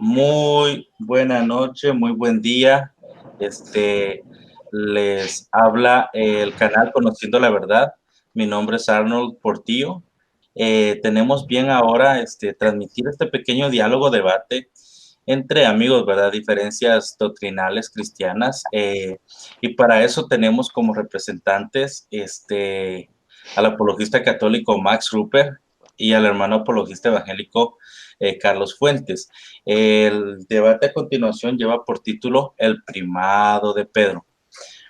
Muy buena noche, muy buen día. Les habla el canal Conociendo la Verdad. Mi nombre es Arnold Portillo. Tenemos bien ahora transmitir este pequeño diálogo, debate entre amigos, ¿verdad? Diferencias doctrinales cristianas. Y para eso tenemos como representantes al apologista católico Max Ruper y al hermano apologista evangélico Carlos Fuentes. El debate a continuación lleva por título El primado de Pedro.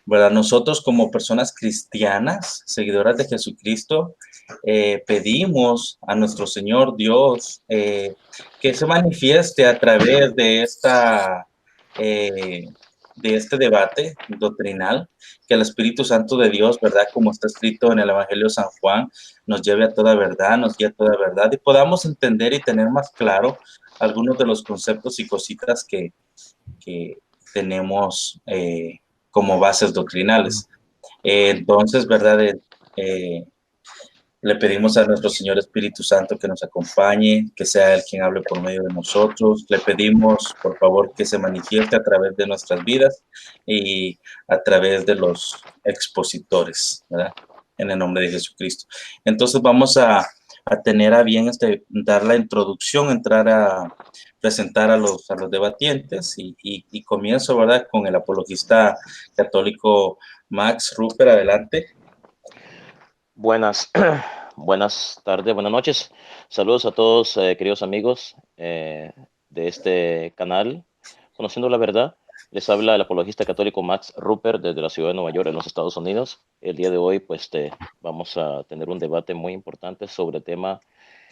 ¿Verdad? Nosotros como personas cristianas, seguidoras de Jesucristo, pedimos a nuestro Señor Dios que se manifieste a través de este debate doctrinal, que el Espíritu Santo de Dios, ¿verdad? Como está escrito en el Evangelio de San Juan, nos lleve a toda verdad, nos guíe a toda verdad y podamos entender y tener más claro algunos de los conceptos y cositas que tenemos como bases doctrinales. Entonces, ¿verdad? Le pedimos a nuestro Señor Espíritu Santo que nos acompañe, que sea Él quien hable por medio de nosotros. Le pedimos, por favor, que se manifieste a través de nuestras vidas y a través de los expositores, ¿verdad? En el nombre de Jesucristo. Entonces vamos a tener a bien dar la introducción, entrar a presentar a los debatientes y comienzo, ¿verdad? Con el apologista católico Max Ruper. Adelante. Buenas, buenas tardes, buenas noches. Saludos a todos, queridos amigos de este canal, Conociendo la Verdad. Les habla el apologista católico Max Ruper desde la ciudad de Nueva York, en los Estados Unidos. El día de hoy, pues, vamos a tener un debate muy importante sobre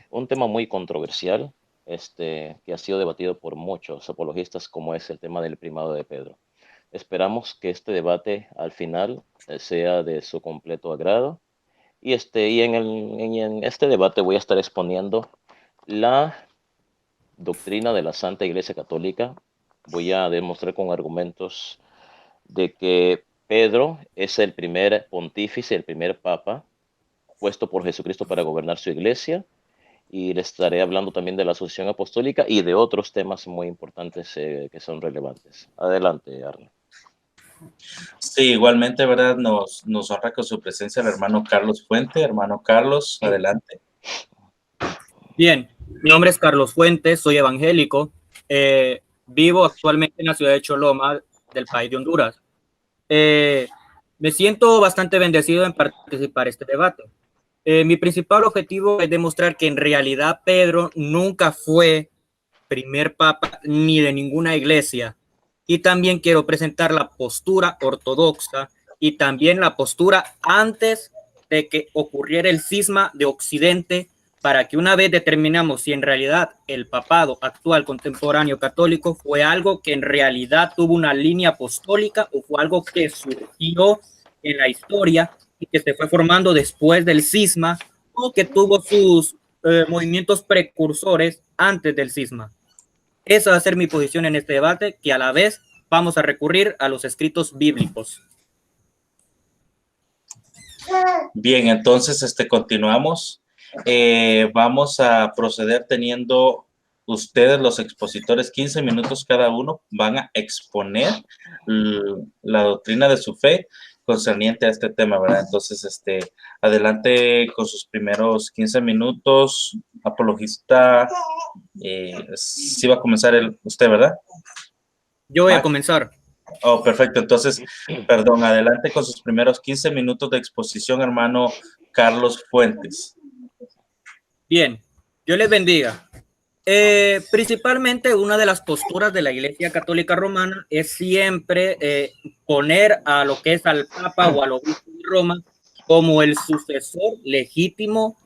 un tema muy controversial, que ha sido debatido por muchos apologistas, como es el tema del primado de Pedro. Esperamos que este debate, al final, sea de su completo agrado. En este debate voy a estar exponiendo la doctrina de la Santa Iglesia Católica. Voy a demostrar con argumentos de que Pedro es el primer pontífice, el primer papa puesto por Jesucristo para gobernar su iglesia. Y les estaré hablando también de la sucesión apostólica y de otros temas muy importantes que son relevantes. Adelante, Arne. Sí, igualmente, ¿verdad? Nos honra con su presencia el hermano Carlos Fuente. Hermano Carlos, adelante. Bien, mi nombre es Carlos Fuentes, soy evangélico. Vivo actualmente en la ciudad de Choloma, del país de Honduras. Me siento bastante bendecido en participar en este debate. Mi principal objetivo es demostrar que en realidad Pedro nunca fue primer papa ni de ninguna iglesia. Y también quiero presentar la postura ortodoxa y también la postura antes de que ocurriera el cisma de Occidente, para que una vez determinamos si en realidad el papado actual contemporáneo católico fue algo que en realidad tuvo una línea apostólica o fue algo que surgió en la historia y que se fue formando después del cisma, o que tuvo sus movimientos precursores antes del cisma. Esa va a ser mi posición en este debate, que a la vez vamos a recurrir a los escritos bíblicos. Bien, entonces continuamos. Vamos a proceder teniendo ustedes, los expositores, 15 minutos cada uno, van a exponer la doctrina de su fe concerniente a este tema, ¿verdad? Entonces, adelante con sus primeros 15 minutos, apologista. Sí va a comenzar usted, ¿verdad? Yo voy a comenzar. Oh, perfecto. Entonces, perdón, adelante con sus primeros 15 minutos de exposición, hermano Carlos Fuentes. Bien, Dios les bendiga. Principalmente una de las posturas de la Iglesia Católica Romana es siempre poner a lo que es al Papa o al obispo de Roma como el sucesor legítimo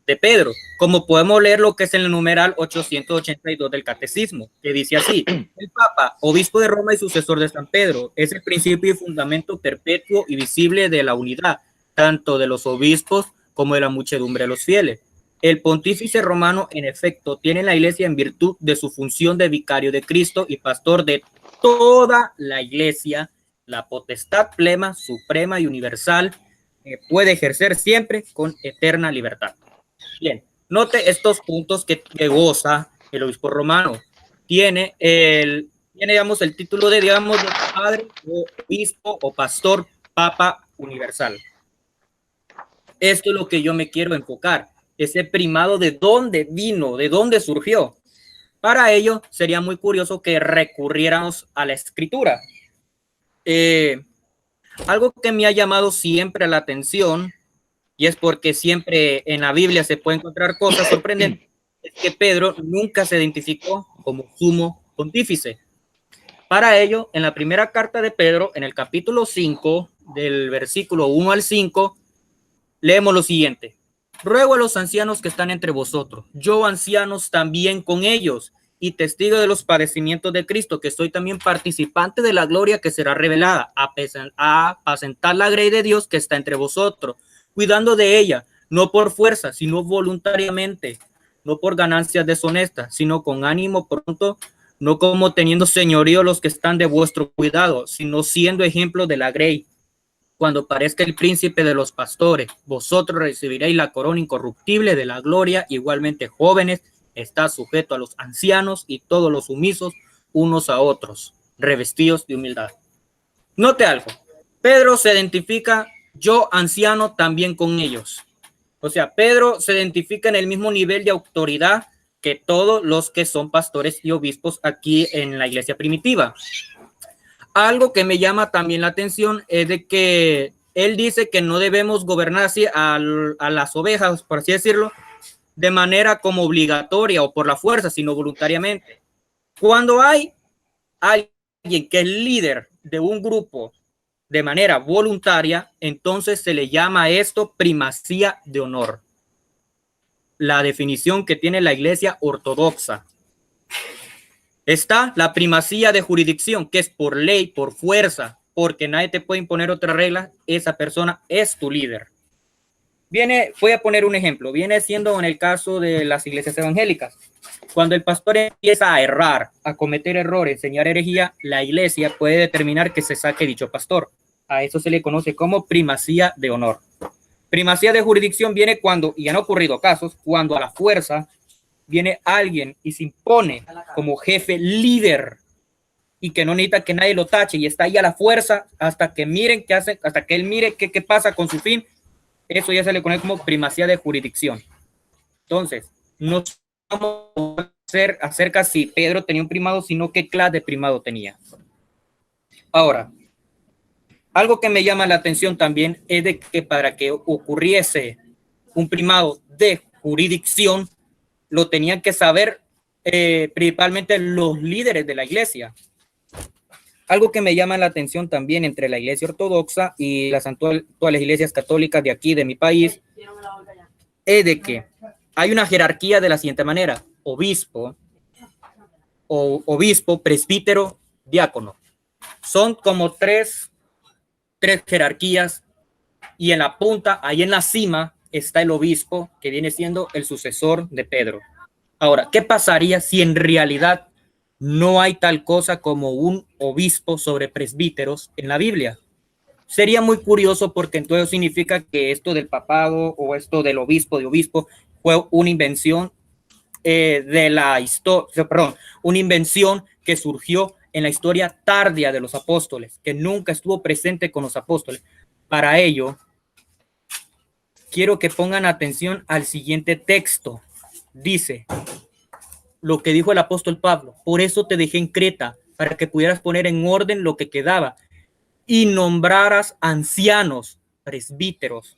de Pedro, como podemos leer lo que es en el numeral 882 del Catecismo, que dice así: el Papa, obispo de Roma y sucesor de San Pedro, es el principio y fundamento perpetuo y visible de la unidad, tanto de los obispos como de la muchedumbre de los fieles. El pontífice romano, en efecto, tiene la iglesia en virtud de su función de vicario de Cristo y pastor de toda la iglesia, la potestad plena, suprema y universal, que puede ejercer siempre con eterna libertad. Bien, note estos puntos que goza el obispo romano. digamos, el título de, digamos, de padre, o obispo, o pastor, papa universal. Esto es lo que yo me quiero enfocar, ese primado de dónde vino, de dónde surgió. Para ello, sería muy curioso que recurriéramos a la escritura. Algo que me ha llamado siempre la atención, y es porque siempre en la Biblia se puede encontrar cosas sorprendentes, es que Pedro nunca se identificó como sumo pontífice. Para ello, en la primera carta de Pedro, en el capítulo 5, del versículo 1 al 5, leemos lo siguiente: ruego a los ancianos que están entre vosotros, yo ancianos también con ellos, y testigo de los padecimientos de Cristo, que soy también participante de la gloria que será revelada, a apacentar la grey de Dios que está entre vosotros, cuidando de ella, no por fuerza, sino voluntariamente, no por ganancias deshonestas, sino con ánimo pronto, no como teniendo señorío los que están de vuestro cuidado, sino siendo ejemplo de la grey. Cuando parezca el príncipe de los pastores, vosotros recibiréis la corona incorruptible de la gloria. Igualmente, jóvenes, está sujeto a los ancianos y todos los sumisos unos a otros, revestidos de humildad. Note algo, Pedro se identifica, yo anciano también con ellos. O sea, Pedro se identifica en el mismo nivel de autoridad que todos los que son pastores y obispos aquí en la iglesia primitiva. Algo que me llama también la atención es de que él dice que no debemos gobernar así a las ovejas, por así decirlo, de manera como obligatoria o por la fuerza, sino voluntariamente. Cuando hay alguien que es líder de un grupo de manera voluntaria, entonces se le llama esto primacía de honor. La definición que tiene la iglesia ortodoxa. Está la primacía de jurisdicción, que es por ley, por fuerza, porque nadie te puede imponer otra regla, esa persona es tu líder. Voy a poner un ejemplo, viene siendo en el caso de las iglesias evangélicas. Cuando el pastor empieza a errar, a cometer errores, enseñar herejía, la iglesia puede determinar que se saque dicho pastor. A eso se le conoce como primacía de honor. Primacía de jurisdicción viene cuando, y han ocurrido casos, cuando a la fuerza viene alguien y se impone como jefe líder y que no necesita que nadie lo tache y está ahí a la fuerza hasta que miren qué hace, hasta que él mire qué pasa con su fin. Eso ya se le conoce como primacía de jurisdicción. Entonces, no vamos a hacer acerca si Pedro tenía un primado, sino qué clase de primado tenía. Ahora, algo que me llama la atención también es de que para que ocurriese un primado de jurisdicción, lo tenían que saber principalmente los líderes de la iglesia. Algo que me llama la atención también entre la iglesia ortodoxa y las actuales iglesias católicas de aquí, de mi país, es de que hay una jerarquía de la siguiente manera: obispo, presbítero, diácono. Son como tres jerarquías, y en la punta, ahí en la cima, está el obispo, que viene siendo el sucesor de Pedro. Ahora, ¿qué pasaría si en realidad no hay tal cosa como un obispo sobre presbíteros en la Biblia? Sería muy curioso, porque entonces significa que esto del papado o esto del obispo de obispo fue una invención de la historia, perdón, una invención que surgió en la historia tardía de los apóstoles, que nunca estuvo presente con los apóstoles. Para ello, quiero que pongan atención al siguiente texto. Dice lo que dijo el apóstol Pablo: por eso te dejé en Creta, para que pudieras poner en orden lo que quedaba y nombraras ancianos, presbíteros.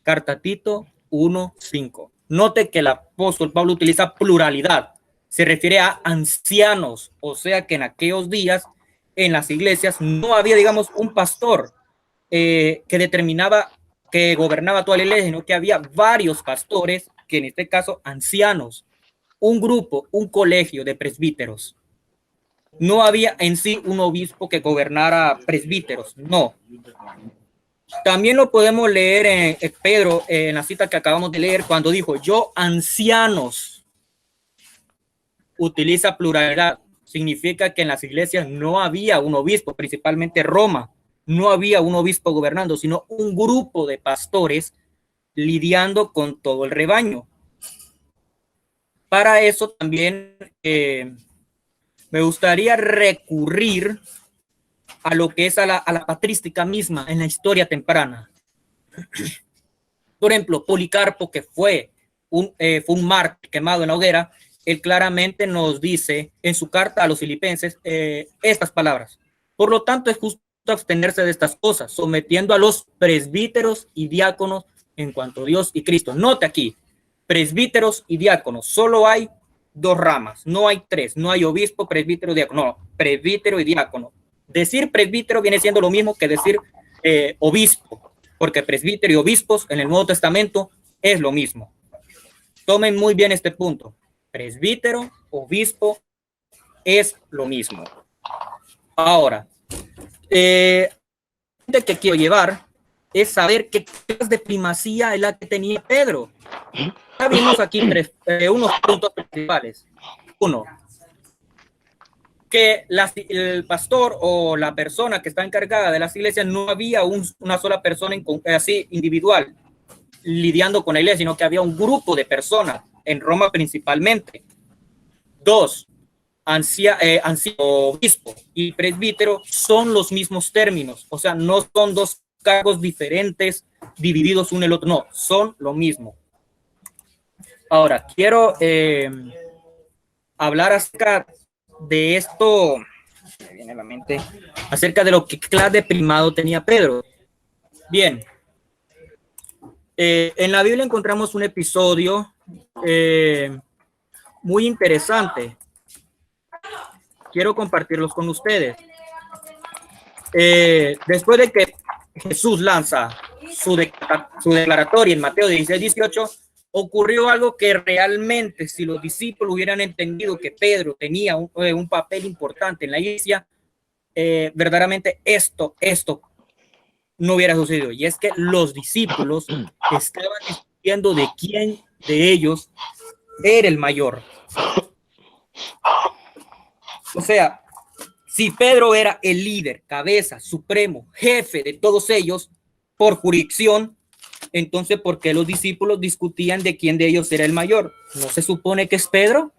Carta a Tito 1:5. Note que el apóstol Pablo utiliza pluralidad, se refiere a ancianos, o sea que en aquellos días en las iglesias no había, digamos, un pastor que determinaba, que gobernaba toda la iglesia, sino que había varios pastores, que en este caso ancianos, un grupo, un colegio de presbíteros. No había en sí un obispo que gobernara presbíteros, no. También lo podemos leer en Pedro, en la cita que acabamos de leer, cuando dijo yo ancianos. Utiliza pluralidad, significa que en las iglesias no había un obispo, principalmente Roma, no había un obispo gobernando, sino un grupo de pastores lidiando con todo el rebaño. Para eso también me gustaría recurrir a lo que es a la patrística misma en la historia temprana. Por ejemplo, Policarpo, que fue un mártir quemado en la hoguera, él claramente nos dice en su carta a los filipenses estas palabras. Por lo tanto, es justo abstenerse de estas cosas, sometiendo a los presbíteros y diáconos en cuanto a Dios y Cristo. Note aquí, presbíteros y diáconos, solo hay dos ramas, no hay tres, no hay obispo, presbítero, diácono, no, presbítero y diácono. Decir presbítero viene siendo lo mismo que decir obispo, porque presbítero y obispos en el Nuevo Testamento es lo mismo. Tomen muy bien este punto. Presbítero, obispo es lo mismo. Ahora, que quiero llevar es saber qué clase de primacía es la que tenía Pedro. Ya vimos aquí unos puntos principales. Uno, que el pastor o la persona que está encargada de las iglesias no había una sola persona así individual lidiando con la iglesia, sino que había un grupo de personas en Roma principalmente. Dos, obispo y presbítero son los mismos términos, o sea, no son dos cargos diferentes divididos uno el otro, no, son lo mismo. Ahora, quiero hablar acerca de esto, me viene a la mente, acerca de lo que clase de primado tenía Pedro. Bien, en la Biblia encontramos un episodio muy interesante. Quiero compartirlos con ustedes. Después de que Jesús lanza su declaratoria en Mateo 16-18, ocurrió algo que realmente, si los discípulos hubieran entendido que Pedro tenía un papel importante en la iglesia, verdaderamente esto no hubiera sucedido. Y es que los discípulos estaban discutiendo de quién de ellos era el mayor. O sea, si Pedro era el líder, cabeza, supremo, jefe de todos ellos por jurisdicción, entonces ¿por qué los discípulos discutían de quién de ellos era el mayor? ¿No se supone que es Pedro?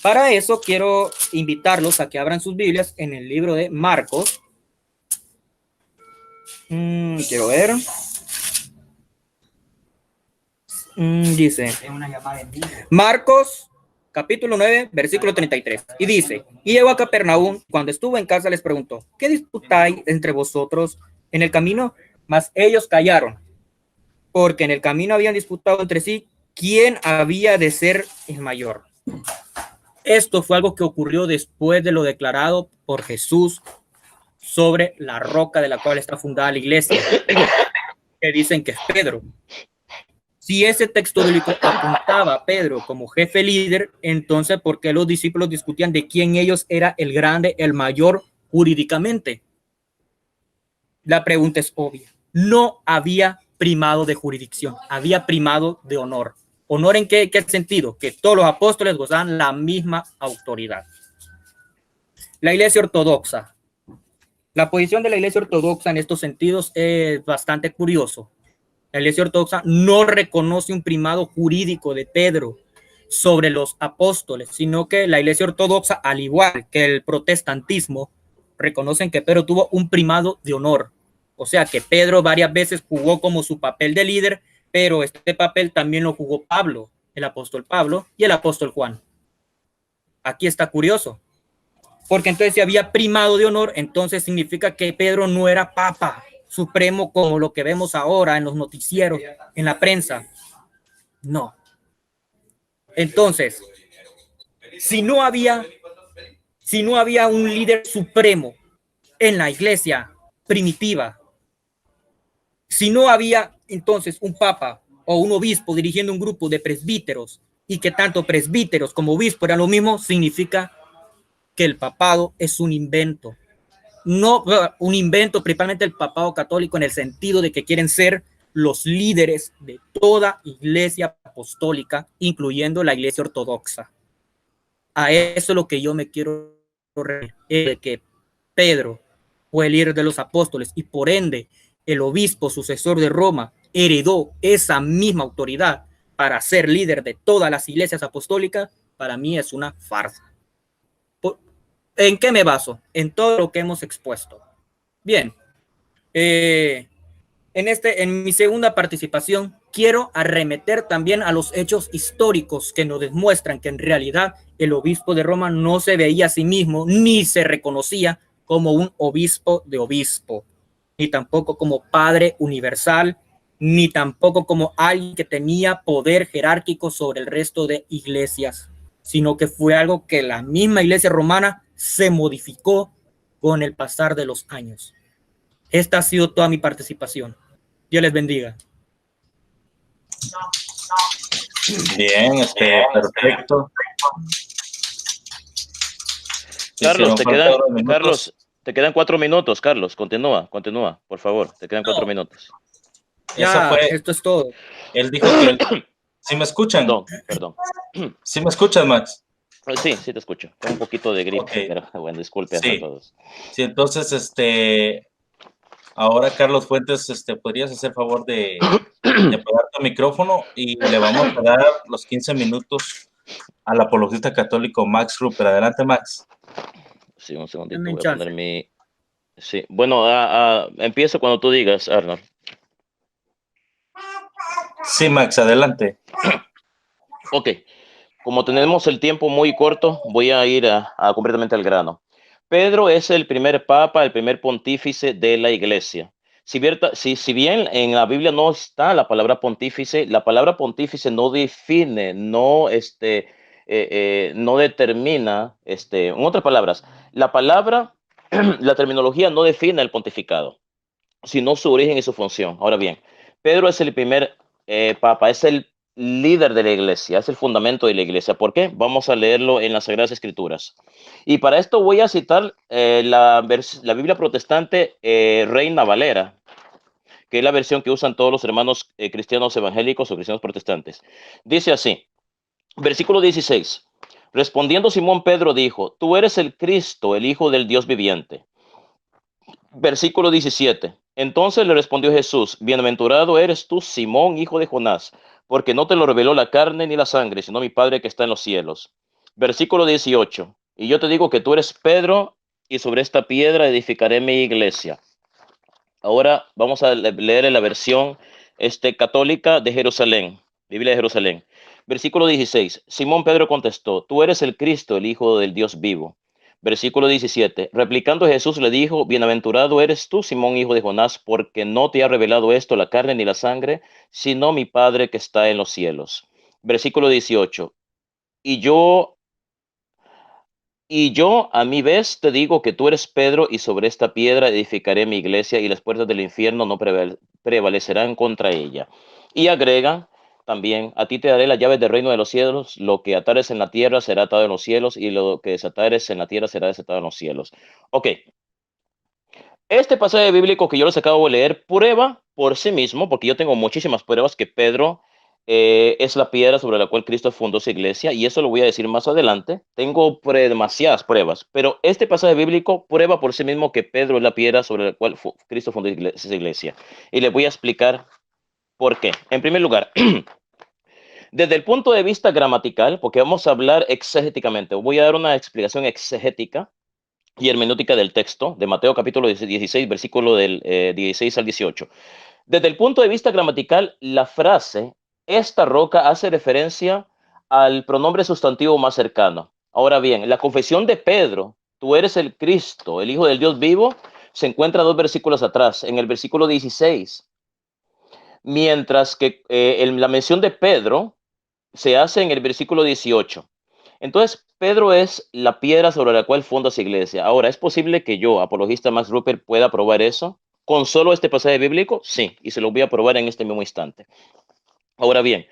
Para eso quiero invitarlos a que abran sus Biblias en el libro de Marcos. Quiero ver. Dice Marcos capítulo 9, versículo 33. Y dice, y llegó a Capernaum, cuando estuvo en casa les preguntó, ¿qué disputáis entre vosotros en el camino? Mas ellos callaron, porque en el camino habían disputado entre sí quién había de ser el mayor. Esto fue algo que ocurrió después de lo declarado por Jesús sobre la roca de la cual está fundada la iglesia, que dicen que es Pedro. Si ese texto bíblico apuntaba a Pedro como jefe líder, entonces ¿por qué los discípulos discutían de quién ellos era el grande, el mayor jurídicamente? La pregunta es obvia. No había primado de jurisdicción, había primado de honor. ¿Honor en qué sentido? Que todos los apóstoles gozaban la misma autoridad. La iglesia ortodoxa. La posición de la iglesia ortodoxa en estos sentidos es bastante curioso. La iglesia ortodoxa no reconoce un primado jurídico de Pedro sobre los apóstoles, sino que la iglesia ortodoxa, al igual que el protestantismo, reconocen que Pedro tuvo un primado de honor. O sea que Pedro varias veces jugó como su papel de líder, pero este papel también lo jugó Pablo, el apóstol Pablo y el apóstol Juan. Aquí está curioso, porque entonces si había primado de honor, entonces significa que Pedro no era papa supremo como lo que vemos ahora en los noticieros, en la prensa. No. Entonces, si no había un líder supremo en la iglesia primitiva, si no había entonces un papa o un obispo dirigiendo un grupo de presbíteros y que tanto presbíteros como obispos eran lo mismo, significa que el papado es un invento. No un invento, principalmente el papado católico, en el sentido de que quieren ser los líderes de toda iglesia apostólica, incluyendo la iglesia ortodoxa. A eso es lo que yo me quiero referir, de que Pedro fue el líder de los apóstoles y por ende el obispo sucesor de Roma heredó esa misma autoridad para ser líder de todas las iglesias apostólicas. Para mí es una farsa. ¿En qué me baso? En todo lo que hemos expuesto. Bien. En mi segunda participación, quiero arremeter también a los hechos históricos que nos demuestran que en realidad el obispo de Roma no se veía a sí mismo ni se reconocía como un obispo de obispo, ni tampoco como padre universal, ni tampoco como alguien que tenía poder jerárquico sobre el resto de iglesias, sino que fue algo que la misma iglesia romana se modificó con el pasar de los años. Esta ha sido toda mi participación. Dios les bendiga. Bien, perfecto. Carlos, te quedan 4 minutos, Carlos. Continúa, por favor. Te quedan 4 minutos. Ya, esto es todo. Él dijo que... ¿Sí me escuchan? Perdón. ¿Sí me escuchas, Max? Sí, te escucho. Con un poquito de gripe, Okay. pero bueno, disculpe a todos. Sí, entonces, ahora, Carlos Fuentes, ¿podrías hacer favor de apagar tu micrófono? Y le vamos a dar los 15 minutos al apologista católico Max Rupert. Adelante, Max. Sí, un segundito. Voy a poner mi... Sí, bueno, empiezo cuando tú digas, Arnold. Sí, Max, adelante. Ok. Como tenemos el tiempo muy corto, voy a ir completamente al grano. Pedro es el primer papa, el primer pontífice de la iglesia. Si bien en la Biblia no está la palabra pontífice no define, no determina, en otras palabras, la terminología no define el pontificado, sino su origen y su función. Ahora bien, Pedro es el primer papa, es el líder de la iglesia, es el fundamento de la iglesia. ¿Por qué? Vamos a leerlo en las Sagradas Escrituras. Y para esto voy a citar la Biblia protestante Reina Valera, que es la versión que usan todos los hermanos cristianos evangélicos o cristianos protestantes. Dice así, versículo 16. Respondiendo Simón Pedro dijo, tú eres el Cristo, el Hijo del Dios viviente. Versículo 17. Entonces le respondió Jesús, bienaventurado eres tú, Simón, hijo de Jonás, porque no te lo reveló la carne ni la sangre, sino mi Padre que está en los cielos. Versículo 18. Y yo te digo que tú eres Pedro, y sobre esta piedra edificaré mi iglesia. Ahora vamos a leer la versión católica de Jerusalén, Biblia de Jerusalén. Versículo 16. Simón Pedro contestó, tú eres el Cristo, el Hijo del Dios vivo. Versículo 17. Replicando Jesús le dijo, bienaventurado eres tú, Simón, hijo de Jonás, porque no te ha revelado esto la carne ni la sangre, sino mi Padre que está en los cielos. Versículo 18. Y yo a mi vez te digo que tú eres Pedro, y sobre esta piedra edificaré mi iglesia, y las puertas del infierno no prevalecerán contra ella. Y agrega también, a ti te daré las llaves del reino de los cielos, lo que atares en la tierra será atado en los cielos, y lo que desatares en la tierra será desatado en los cielos. Ok. Este pasaje bíblico que yo les acabo de leer prueba por sí mismo, porque yo tengo muchísimas pruebas que Pedro es la piedra sobre la cual Cristo fundó su iglesia, y eso lo voy a decir más adelante. Tengo demasiadas pruebas, pero este pasaje bíblico prueba por sí mismo que Pedro es la piedra sobre la cual Cristo fundó su iglesia. Y les voy a explicar por qué. En primer lugar, desde el punto de vista gramatical, porque vamos a hablar exegéticamente, voy a dar una explicación exegética y hermenéutica del texto de Mateo capítulo 16, versículo del 16 al 18. Desde el punto de vista gramatical, la frase esta roca hace referencia al pronombre sustantivo más cercano. Ahora bien, la confesión de Pedro, tú eres el Cristo, el Hijo del Dios vivo, se encuentra 2 versículos atrás, en el versículo 16. Mientras que la mención de Pedro se hace en el versículo 18. Entonces, Pedro es la piedra sobre la cual funda su iglesia. Ahora, ¿es posible que yo, apologista Max Rupert, pueda probar eso con solo este pasaje bíblico? Sí, y se lo voy a probar en este mismo instante. Ahora bien,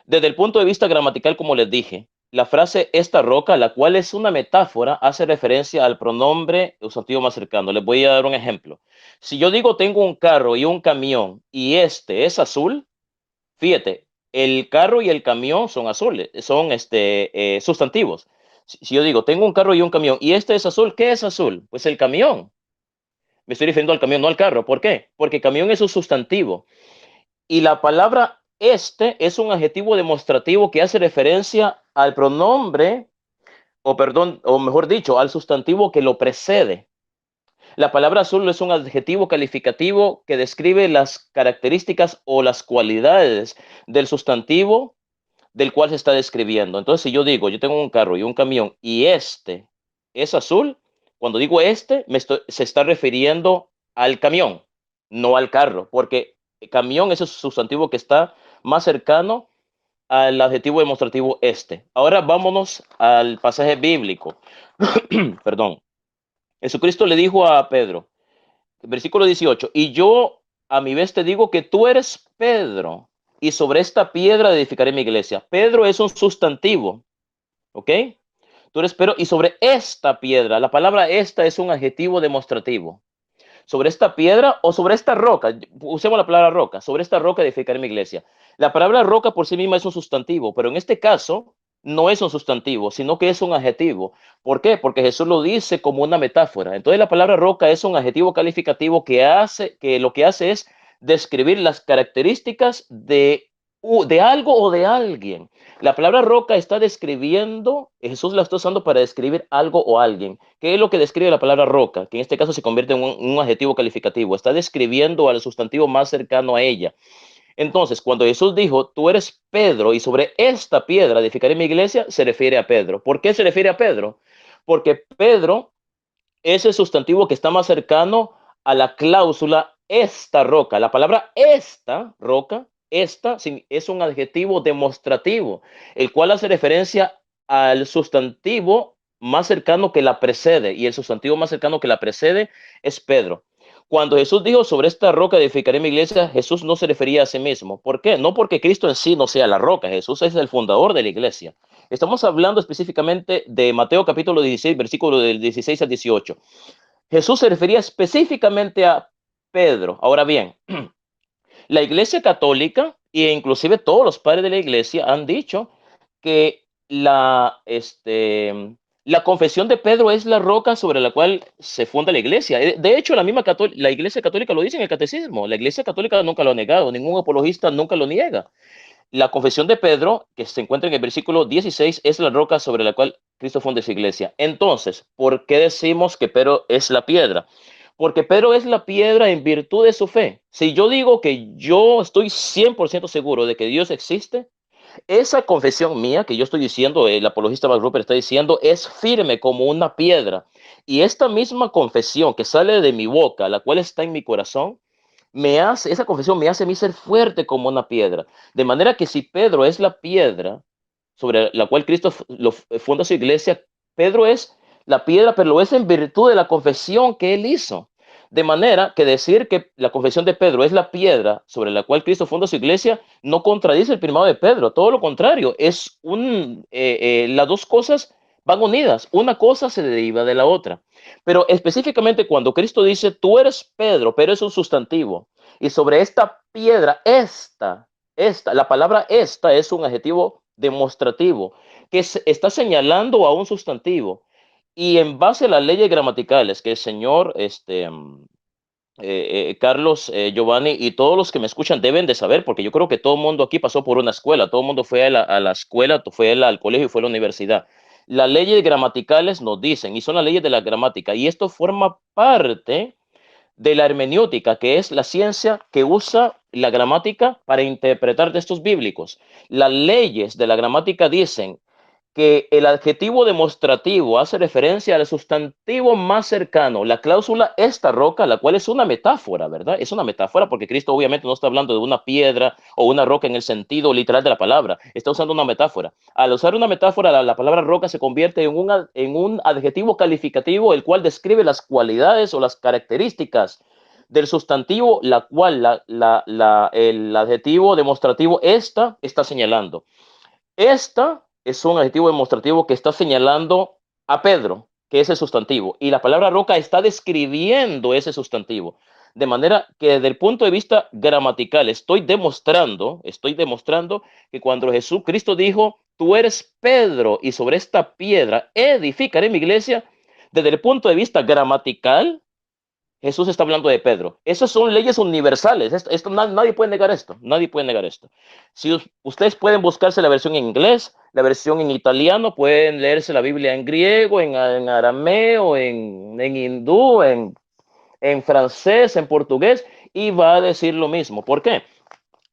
desde el punto de vista gramatical, como les dije, la frase esta roca, la cual es una metáfora, hace referencia al pronombre sustantivo más cercano. Les voy a dar un ejemplo. Si yo digo tengo un carro y un camión y este es azul, fíjate, el carro y el camión son azules, son sustantivos. Si yo digo, tengo un carro y un camión, y este es azul, ¿qué es azul? Pues el camión. Me estoy refiriendo al camión, no al carro. ¿Por qué? Porque camión es un sustantivo. Y la palabra es un adjetivo demostrativo que hace referencia al pronombre o perdón, o mejor dicho, al sustantivo que lo precede. La palabra azul es un adjetivo calificativo que describe las características o las cualidades del sustantivo del cual se está describiendo. Entonces, si yo digo, yo tengo un carro y un camión y este es azul, cuando digo este, se está refiriendo al camión, no al carro, porque camión es el sustantivo que está más cercano al adjetivo demostrativo este. Ahora vámonos al pasaje bíblico. Perdón. Jesucristo le dijo a Pedro, versículo 18, y yo a mi vez te digo que tú eres Pedro, y sobre esta piedra edificaré mi iglesia. Pedro es un sustantivo, ¿ok? Tú eres Pedro, y sobre esta piedra, la palabra esta es un adjetivo demostrativo. Sobre esta piedra o sobre esta roca, usemos la palabra roca, sobre esta roca edificaré mi iglesia. La palabra roca por sí misma es un sustantivo, pero en este caso no es un sustantivo, sino que es un adjetivo. ¿Por qué? Porque Jesús lo dice como una metáfora. Entonces la palabra roca es un adjetivo calificativo que lo que hace es describir las características de algo o de alguien. La palabra roca está describiendo, Jesús la está usando para describir algo o alguien. ¿Qué es lo que describe la palabra roca? Que en este caso se convierte en un adjetivo calificativo. Está describiendo al sustantivo más cercano a ella. Entonces, cuando Jesús dijo, tú eres Pedro y sobre esta piedra edificaré mi iglesia, se refiere a Pedro. ¿Por qué se refiere a Pedro? Porque Pedro es el sustantivo que está más cercano a la cláusula esta roca. La palabra esta roca, esta es un adjetivo demostrativo, el cual hace referencia al sustantivo más cercano que la precede, y el sustantivo más cercano que la precede es Pedro. Cuando Jesús dijo sobre esta roca edificaré mi iglesia, Jesús no se refería a sí mismo. ¿Por qué? No porque Cristo en sí no sea la roca, Jesús es el fundador de la iglesia. Estamos hablando específicamente de Mateo capítulo 16, versículo del 16 al 18. Jesús se refería específicamente a Pedro. Ahora bien, la iglesia católica e inclusive todos los padres de la iglesia han dicho que la confesión de Pedro es la roca sobre la cual se funda la iglesia. De hecho, la iglesia católica lo dice en el catecismo. La iglesia católica nunca lo ha negado, ningún apologista nunca lo niega. La confesión de Pedro, que se encuentra en el versículo 16, es la roca sobre la cual Cristo funda su iglesia. Entonces, ¿por qué decimos que Pedro es la piedra? Porque Pedro es la piedra en virtud de su fe. Si yo digo que yo estoy 100% seguro de que Dios existe, esa confesión mía que yo estoy diciendo, el apologista Mark Rupert está diciendo, es firme como una piedra. Y esta misma confesión que sale de mi boca, la cual está en mi corazón, esa confesión me hace a mí ser fuerte como una piedra. De manera que si Pedro es la piedra sobre la cual Cristo funda su iglesia, Pedro es la piedra, pero lo es en virtud de la confesión que él hizo. De manera que decir que la confesión de Pedro es la piedra sobre la cual Cristo funda su iglesia no contradice el primado de Pedro, todo lo contrario, las dos cosas van unidas, una cosa se deriva de la otra. Pero específicamente cuando Cristo dice, tú eres Pedro, pero es un sustantivo, y sobre esta piedra, la palabra esta es un adjetivo demostrativo que está señalando a un sustantivo. Y en base a las leyes gramaticales que el señor Carlos, Giovanni y todos los que me escuchan deben de saber, porque yo creo que todo el mundo aquí pasó por una escuela, todo el mundo fue a la escuela, fue al colegio y fue a la universidad. Las leyes gramaticales nos dicen, y son las leyes de la gramática, y esto forma parte de la hermenéutica, que es la ciencia que usa la gramática para interpretar textos bíblicos. Las leyes de la gramática dicen que el adjetivo demostrativo hace referencia al sustantivo más cercano, la cláusula esta roca, la cual es una metáfora, ¿verdad? Es una metáfora porque Cristo obviamente no está hablando de una piedra o una roca en el sentido literal de la palabra, está usando una metáfora. Al usar una metáfora, la palabra roca se convierte en un adjetivo calificativo, el cual describe las cualidades o las características del sustantivo, la cual el adjetivo demostrativo esta está señalando. Esta es un adjetivo demostrativo que está señalando a Pedro, que es el sustantivo, y la palabra roca está describiendo ese sustantivo. De manera que desde el punto de vista gramatical estoy demostrando que cuando Jesucristo dijo, tú eres Pedro y sobre esta piedra edificaré mi iglesia, desde el punto de vista gramatical, Jesús está hablando de Pedro. Esas son leyes universales. Nadie puede negar esto. Nadie puede negar esto. Si ustedes pueden buscarse la versión en inglés, la versión en italiano, pueden leerse la Biblia en griego, en arameo, en hindú, en francés, en portugués, y va a decir lo mismo. ¿Por qué?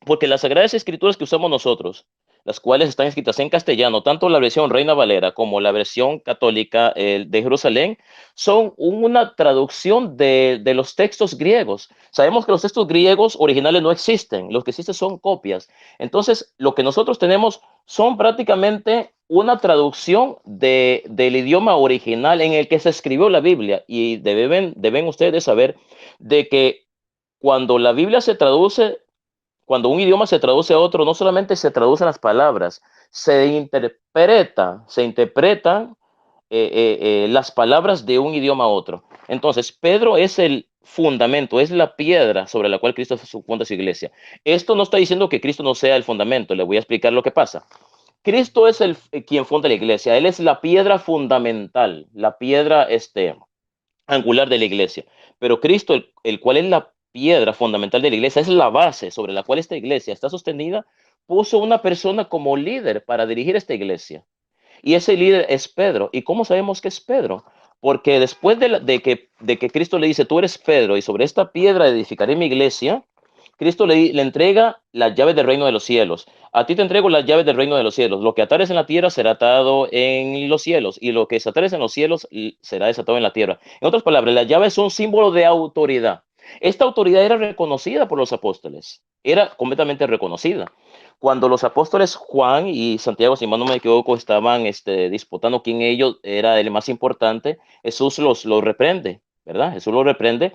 Porque las Sagradas Escrituras que usamos nosotros, las cuales están escritas en castellano, tanto la versión Reina Valera como la versión católica de Jerusalén, son una traducción de los textos griegos. Sabemos que los textos griegos originales no existen, los que existen son copias. Entonces, lo que nosotros tenemos son prácticamente una traducción del idioma original en el que se escribió la Biblia. Y deben ustedes saber de que cuando la Biblia se traduce, cuando un idioma se traduce a otro, no solamente se traducen las palabras, se interpretan las palabras de un idioma a otro. Entonces, Pedro es el fundamento, es la piedra sobre la cual Cristo funda su iglesia. Esto no está diciendo que Cristo no sea el fundamento, le voy a explicar lo que pasa. Cristo es quien funda la iglesia, Él es la piedra fundamental, la piedra angular de la iglesia. Pero Cristo, el cual es la piedra fundamental de la iglesia, es la base sobre la cual esta iglesia está sostenida, puso una persona como líder para dirigir esta iglesia. Y ese líder es Pedro. ¿Y cómo sabemos que es Pedro? Porque después de que Cristo le dice, tú eres Pedro y sobre esta piedra edificaré mi iglesia, Cristo le entrega las llaves del reino de los cielos. A ti te entrego las llaves del reino de los cielos. Lo que atares en la tierra será atado en los cielos y lo que desatares en los cielos será desatado en la tierra. En otras palabras, las llaves son símbolo de autoridad. Esta autoridad era reconocida por los apóstoles. Era completamente reconocida. Cuando los apóstoles Juan y Santiago, si mal no me equivoco, estaban disputando quién ellos era el más importante, Jesús los reprende, ¿verdad? Jesús los reprende.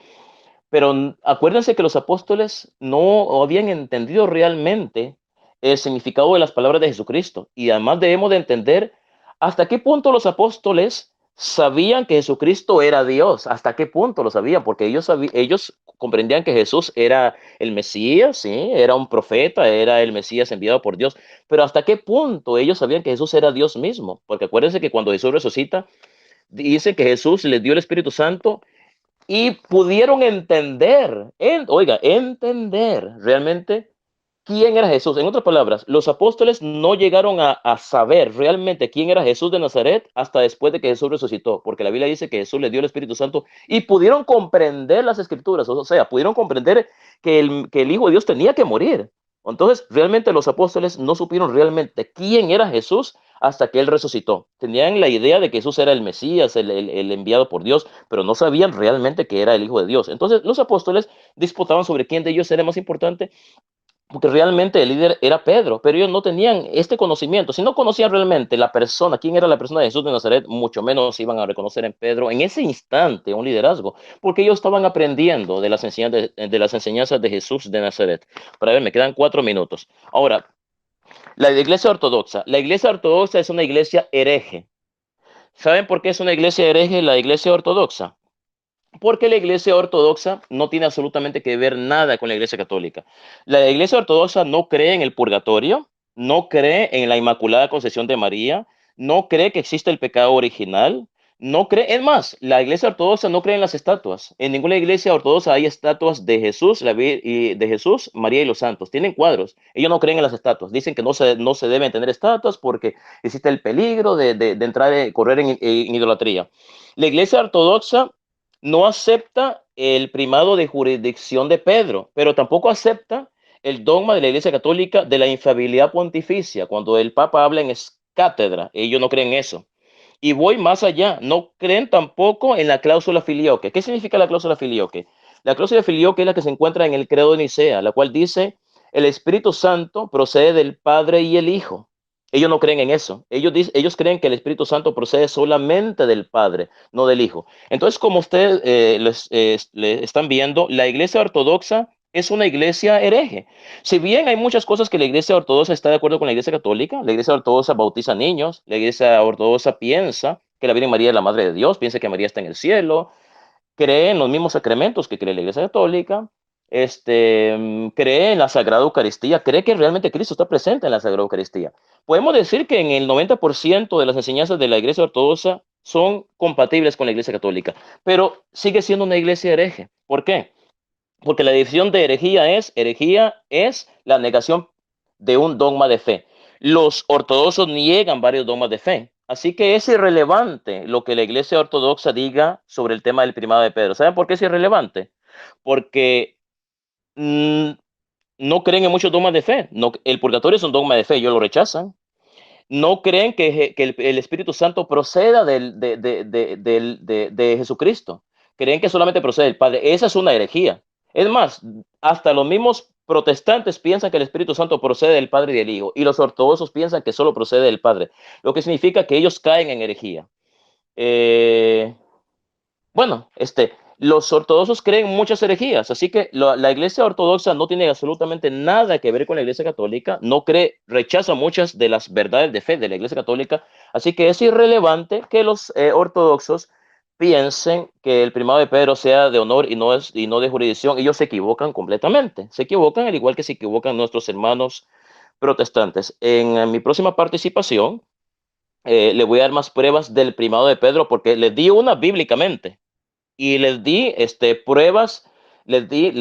Pero acuérdense que los apóstoles no habían entendido realmente el significado de las palabras de Jesucristo. Y además debemos de entender hasta qué punto los apóstoles sabían que Jesucristo era Dios. Hasta qué punto lo sabían, porque ellos comprendían que Jesús era el Mesías, ¿sí? Era un profeta, era el Mesías enviado por Dios. Pero hasta qué punto ellos sabían que Jesús era Dios mismo. Porque acuérdense que cuando Jesús resucita, dice que Jesús les dio el Espíritu Santo y pudieron entender realmente quién era Jesús. En otras palabras, los apóstoles no llegaron a saber realmente quién era Jesús de Nazaret hasta después de que Jesús resucitó, porque la Biblia dice que Jesús les dio el Espíritu Santo y pudieron comprender las Escrituras, o sea, pudieron comprender que el Hijo de Dios tenía que morir. Entonces, realmente los apóstoles no supieron realmente quién era Jesús hasta que Él resucitó. Tenían la idea de que Jesús era el Mesías, el enviado por Dios, pero no sabían realmente que era el Hijo de Dios. Entonces, los apóstoles disputaban sobre quién de ellos era más importante, porque realmente el líder era Pedro, pero ellos no tenían este conocimiento. Si no conocían realmente la persona, quién era la persona de Jesús de Nazaret, mucho menos iban a reconocer en Pedro en ese instante un liderazgo, porque ellos estaban aprendiendo de las enseñanzas de Jesús de Nazaret. Para ver, me quedan 4 minutos. Ahora, la iglesia ortodoxa. La iglesia ortodoxa es una iglesia hereje. ¿Saben por qué es una iglesia hereje la iglesia ortodoxa? Porque la iglesia ortodoxa no tiene absolutamente que ver nada con la iglesia católica. La iglesia ortodoxa no cree en el purgatorio, no cree en la Inmaculada Concepción de María, no cree que existe el pecado original, no cree, es más, la iglesia ortodoxa no cree en las estatuas. En ninguna iglesia ortodoxa hay estatuas de Jesús, María y los santos. Tienen cuadros. Ellos no creen en las estatuas. Dicen que no se deben tener estatuas porque existe el peligro de entrar, correr en idolatría. La iglesia ortodoxa no acepta el primado de jurisdicción de Pedro, pero tampoco acepta el dogma de la Iglesia Católica de la infalibilidad pontificia. Cuando el Papa habla en cátedra, ellos no creen eso. Y voy más allá, no creen tampoco en la cláusula filioque. ¿Qué significa la cláusula filioque? La cláusula filioque es la que se encuentra en el credo de Nicea, la cual dice, el Espíritu Santo procede del Padre y el Hijo. Ellos no creen en eso. Ellos creen que el Espíritu Santo procede solamente del Padre, no del Hijo. Entonces, como ustedes le están viendo, la iglesia ortodoxa es una iglesia hereje. Si bien hay muchas cosas que la iglesia ortodoxa está de acuerdo con la iglesia católica, la iglesia ortodoxa bautiza niños, la iglesia ortodoxa piensa que la Virgen María es la Madre de Dios, piensa que María está en el cielo, cree en los mismos sacramentos que cree la iglesia católica, cree en la Sagrada Eucaristía, cree que realmente Cristo está presente en la Sagrada Eucaristía. Podemos decir que en el 90% de las enseñanzas de la iglesia ortodoxa son compatibles con la Iglesia Católica, pero sigue siendo una iglesia hereje. ¿Por qué? Porque la definición de herejía es la negación de un dogma de fe. Los ortodoxos niegan varios dogmas de fe, así que es irrelevante lo que la Iglesia Ortodoxa diga sobre el tema del primado de Pedro. ¿Saben por qué es irrelevante? Porque no creen en muchos dogmas de fe. No, el purgatorio es un dogma de fe, ellos lo rechazan. No creen que el Espíritu Santo proceda de Jesucristo. Creen que solamente procede del Padre. Esa es una herejía. Es más, hasta los mismos protestantes piensan que el Espíritu Santo procede del Padre y del Hijo, y los ortodoxos piensan que solo procede del Padre, lo que significa que ellos caen en herejía. Bueno, los ortodoxos creen muchas herejías, así que la Iglesia Ortodoxa no tiene absolutamente nada que ver con la Iglesia Católica, no cree, rechaza muchas de las verdades de fe de la Iglesia Católica, así que es irrelevante que los ortodoxos piensen que el primado de Pedro sea de honor y no de jurisdicción. Ellos se equivocan completamente, se equivocan al igual que se equivocan nuestros hermanos protestantes. En mi próxima participación, le voy a dar más pruebas del primado de Pedro porque les di una bíblicamente y les di pruebas, les di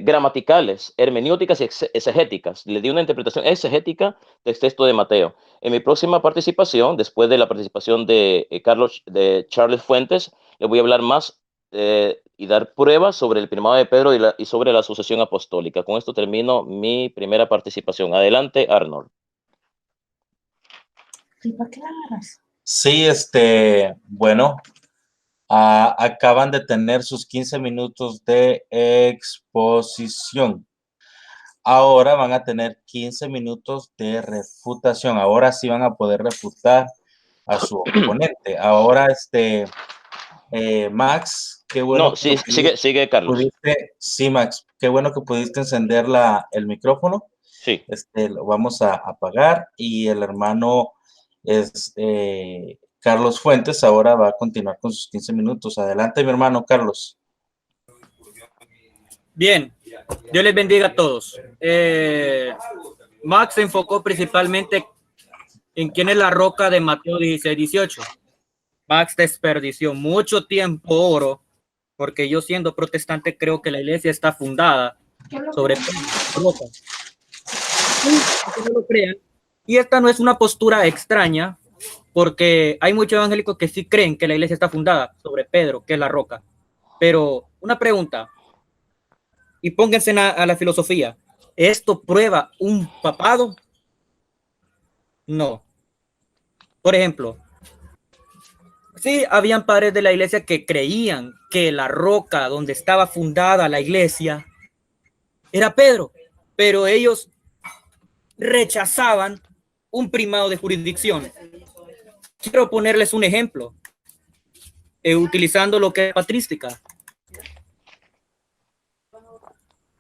gramaticales, hermenéuticas y exegéticas. Les di una interpretación exegética del texto de Mateo. En mi próxima participación, después de la participación de Charles Fuentes, les voy a hablar más y dar pruebas sobre el primado de Pedro y sobre la sucesión apostólica. Con esto termino mi primera participación. Adelante, Arnold. Sí, bueno, acaban de tener sus 15 minutos de exposición. Ahora van a tener 15 minutos de refutación. Ahora sí van a poder refutar a su oponente. Ahora, Max, qué bueno. No, sí, sigue, Carlos. Sí, Max, qué bueno que pudiste encender el micrófono. Sí. Lo vamos a apagar y el hermano Carlos Fuentes ahora va a continuar con sus 15 minutos. Adelante, mi hermano Carlos. Bien, Dios les bendiga a todos. Max se enfocó principalmente en quién es la roca de Mateo 16-18. Max desperdició mucho tiempo, oro, porque yo siendo protestante creo que la iglesia está fundada sobre roca. No lo crean. Y esta no es una postura extraña, porque hay muchos evangélicos que sí creen que la iglesia está fundada sobre Pedro, que es la roca. Pero una pregunta, y pónganse a la filosofía, ¿esto prueba un papado? No. Por ejemplo, sí, habían padres de la iglesia que creían que la roca donde estaba fundada la iglesia era Pedro, pero ellos rechazaban un primado de jurisdicción. Quiero ponerles un ejemplo, utilizando lo que es patrística.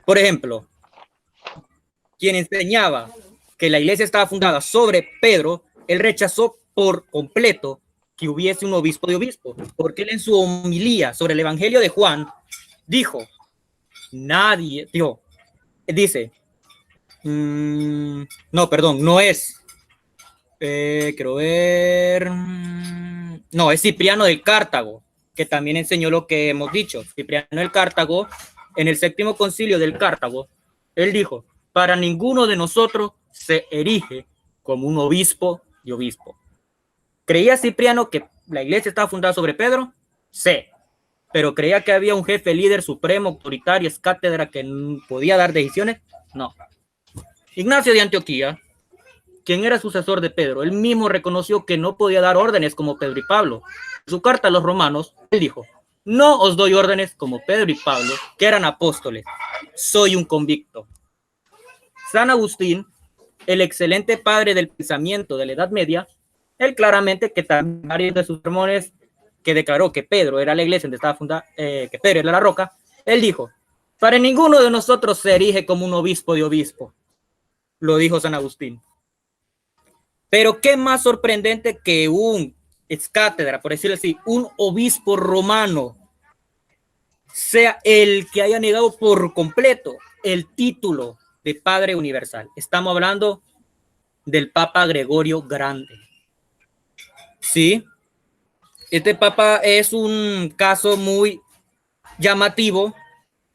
Por ejemplo, quien enseñaba que la iglesia estaba fundada sobre Pedro, él rechazó por completo que hubiese un obispo de obispo, porque él en su homilía sobre el Evangelio de Juan dijo, no es, quiero ver, no, es Cipriano del Cartago, que también enseñó lo que hemos dicho. Cipriano del Cartago, en el 7º concilio del Cartago, él dijo, para ninguno de nosotros se erige como un obispo de obispo. ¿Creía Cipriano que la iglesia estaba fundada sobre Pedro? Sí, pero ¿creía que había un jefe líder supremo, autoritario, es cátedra que podía dar decisiones? No. Ignacio de Antioquía, quien era sucesor de Pedro, él mismo reconoció que no podía dar órdenes como Pedro y Pablo. En su carta a los romanos, él dijo, no os doy órdenes como Pedro y Pablo, que eran apóstoles, soy un convicto. San Agustín, el excelente padre del pensamiento de la Edad Media, él claramente, que también varios de sus sermones que declaró que Pedro era la iglesia donde estaba fundada, que Pedro era la roca, él dijo, para ninguno de nosotros se erige como un obispo de obispo. Lo dijo San Agustín. Pero qué más sorprendente que un ex cátedra, por decirlo así, un obispo romano, sea el que haya negado por completo el título de Padre Universal. Estamos hablando del Papa Gregorio Grande. Sí, Este papa es un caso muy llamativo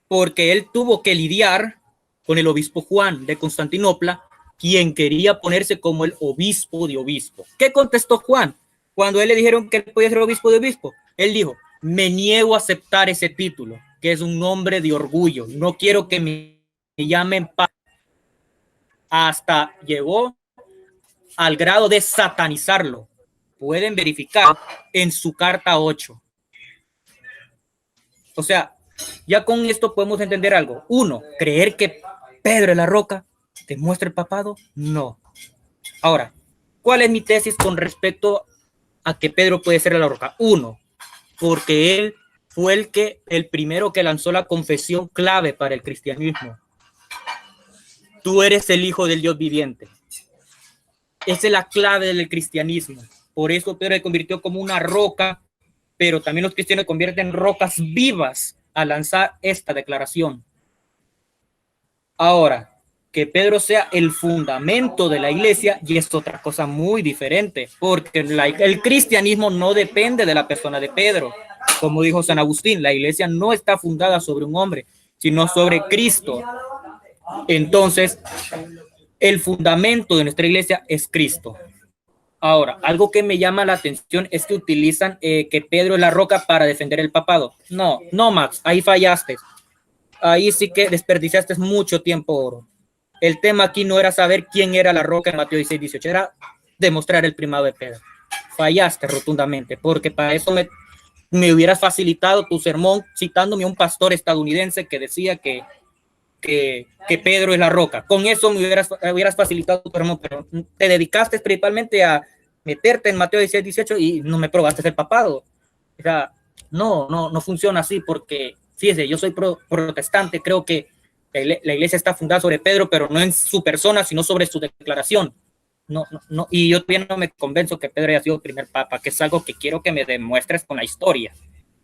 porque él tuvo que lidiar con el obispo Juan de Constantinopla, quien quería ponerse como el obispo de obispo. ¿Qué contestó Juan? Cuando él le dijeron que él podía ser obispo de obispo, él dijo, me niego a aceptar ese título, que es un nombre de orgullo. No quiero que me llamen papa. Hasta llegó al grado de satanizarlo. Pueden verificar en su carta 8. O sea, ya con esto podemos entender algo. Uno, creer que Pedro es la roca demuestra el papado. No. Ahora, ¿cuál es mi tesis con respecto a que Pedro puede ser la roca? Uno, porque él fue el primero que lanzó la confesión clave para el cristianismo. Tú eres el Hijo del Dios viviente. Esa es la clave del cristianismo. Por eso Pedro se convirtió como una roca, pero también los cristianos convierten en rocas vivas a lanzar esta declaración. Ahora, que Pedro sea el fundamento de la iglesia y es otra cosa muy diferente, porque el cristianismo no depende de la persona de Pedro. Como dijo San Agustín, la iglesia no está fundada sobre un hombre, sino sobre Cristo. Entonces, el fundamento de nuestra iglesia es Cristo. Ahora, algo que me llama la atención es que utilizan que Pedro es la roca para defender el papado. No, Max, ahí fallaste. Ahí sí que desperdiciaste mucho tiempo oro. El tema aquí no era saber quién era la roca en Mateo 16, 18, era demostrar el primado de Pedro. Fallaste rotundamente, porque para eso me hubieras facilitado tu sermón citándome a un pastor estadounidense que decía que Pedro es la roca. Con eso me hubieras facilitado tu sermón, pero te dedicaste principalmente a meterte en Mateo 16, 18 y no me probaste el papado. O sea, no funciona así porque, fíjese, yo soy protestante, creo que la iglesia está fundada sobre Pedro, pero no en su persona, sino sobre su declaración. No, y yo todavía no me convenzo que Pedro haya sido el primer papa, que es algo que quiero que me demuestres con la historia.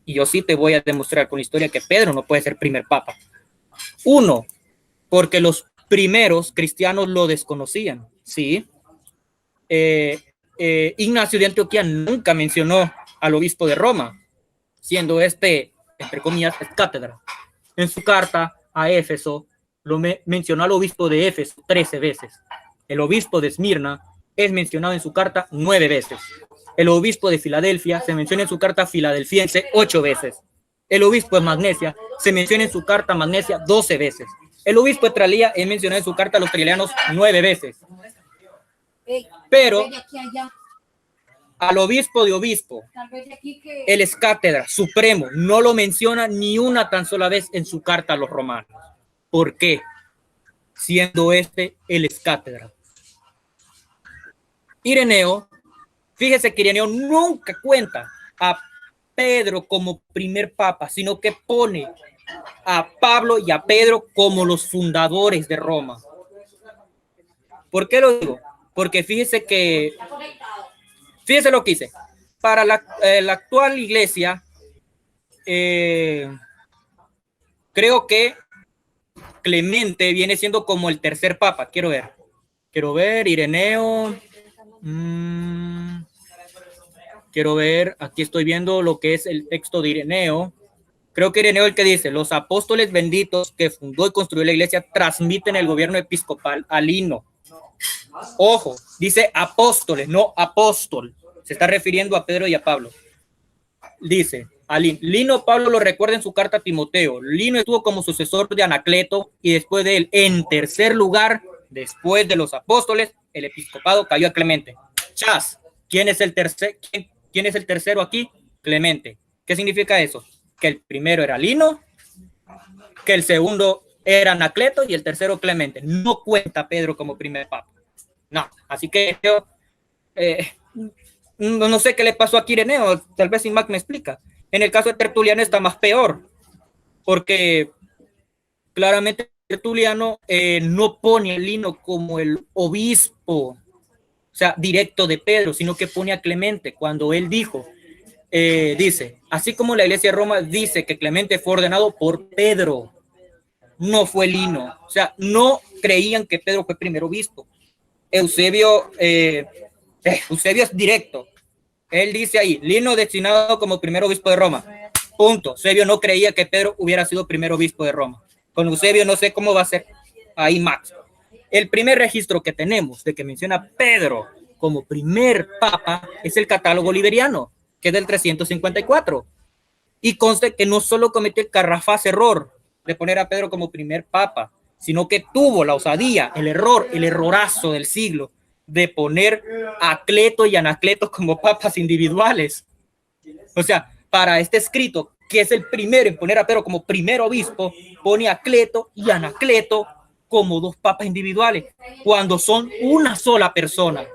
Y yo sí te voy a demostrar con la historia que Pedro no puede ser primer papa. Uno, porque los primeros cristianos lo desconocían, ¿sí? Ignacio de Antioquía nunca mencionó al obispo de Roma, siendo entre comillas, cátedra. En su carta a Éfeso, mencionó al obispo de Éfeso 13 veces. El obispo de Esmirna es mencionado en su carta 9 veces. El obispo de Filadelfia se menciona en su carta filadelfiense 8 veces. El obispo de Magnesia se menciona en su carta Magnesia 12 veces. El obispo de Tralía es mencionado en su carta a los trilianos 9 veces. Pero al obispo de obispo, él es cátedra supremo, no lo menciona ni una tan sola vez en su carta a los romanos. ¿Por qué? Siendo él es cátedra. Ireneo, fíjese que Ireneo nunca cuenta a Pedro como primer papa, sino que pone a Pablo y a Pedro como los fundadores de Roma. ¿Por qué lo digo? Porque fíjese lo que hice. Para la actual iglesia, creo que Clemente viene siendo como el tercer papa. Quiero ver, Ireneo. Quiero ver, aquí estoy viendo lo que es el texto de Ireneo. Creo que Ireneo es el que dice, los apóstoles benditos que fundó y construyó la iglesia transmiten el gobierno episcopal a Lino. Ojo, dice apóstoles, no apóstol. Se está refiriendo a Pedro y a Pablo. Dice, a Lino Pablo lo recuerda en su carta a Timoteo. Lino estuvo como sucesor de Anacleto y después de él, en tercer lugar, después de los apóstoles, el episcopado cayó a Clemente. Chas, ¿quién es el tercero aquí? Clemente. ¿Qué significa eso? Que el primero era Lino, que el segundo era Anacleto y el tercero Clemente. No cuenta Pedro como primer papa. No, así que yo no sé qué le pasó a Ireneo, tal vez Mac me explica. En el caso de Tertuliano está más peor, porque claramente Tertuliano no pone a Lino como el obispo, o sea, directo de Pedro, sino que pone a Clemente cuando él dijo, dice, así como la iglesia de Roma dice que Clemente fue ordenado por Pedro, no fue Lino, o sea, no creían que Pedro fue primer obispo. Eusebio es directo. Él dice ahí, Lino destinado como primer obispo de Roma. Punto. Eusebio no creía que Pedro hubiera sido primer obispo de Roma. Con Eusebio no sé cómo va a ser ahí Max. El primer registro que tenemos de que menciona Pedro como primer papa es el catálogo liberiano, que es del 354. Y conste que no solo cometió el carrafaz error de poner a Pedro como primer papa, sino que tuvo la osadía, el errorazo del siglo de poner a Cleto y Anacleto como papas individuales. O sea, para este escrito, que es el primero en poner a Pedro como primer obispo, pone a Cleto y Anacleto como dos papas individuales, cuando son una sola persona.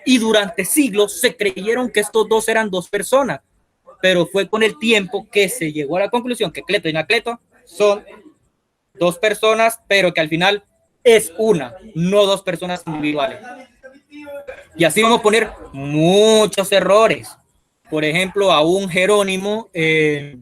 Y durante siglos se creyeron que estos dos eran dos personas, pero fue con el tiempo que se llegó a la conclusión que Cleto y Anacleto son dos personas, pero que al final es una, no dos personas individuales. Y así vamos a poner muchos errores. Por ejemplo, a un Jerónimo, creo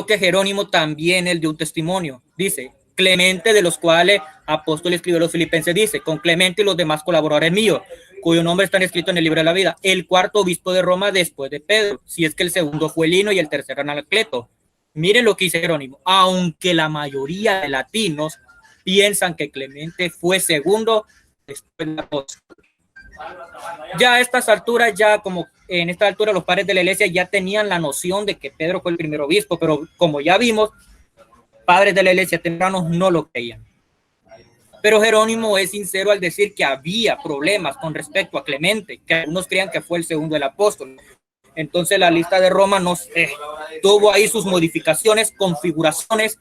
que Jerónimo también él dio un testimonio. Dice, Clemente, de los cuales apóstol escribió a los filipenses, dice, con Clemente y los demás colaboradores míos, cuyo nombre están escritos en el libro de la vida, el cuarto obispo de Roma después de Pedro, si es que el segundo fue Lino y el tercero Anacleto. Miren lo que dice Jerónimo, aunque la mayoría de latinos piensan que Clemente fue segundo después de apóstol. Ya a estas alturas, ya como en esta altura los padres de la iglesia ya tenían la noción de que Pedro fue el primer obispo, pero como ya vimos, padres de la iglesia tempranos no lo creían. Pero Jerónimo es sincero al decir que había problemas con respecto a Clemente, que algunos creían que fue el segundo del apóstol. Entonces la lista de Roma tuvo ahí sus modificaciones, configuraciones,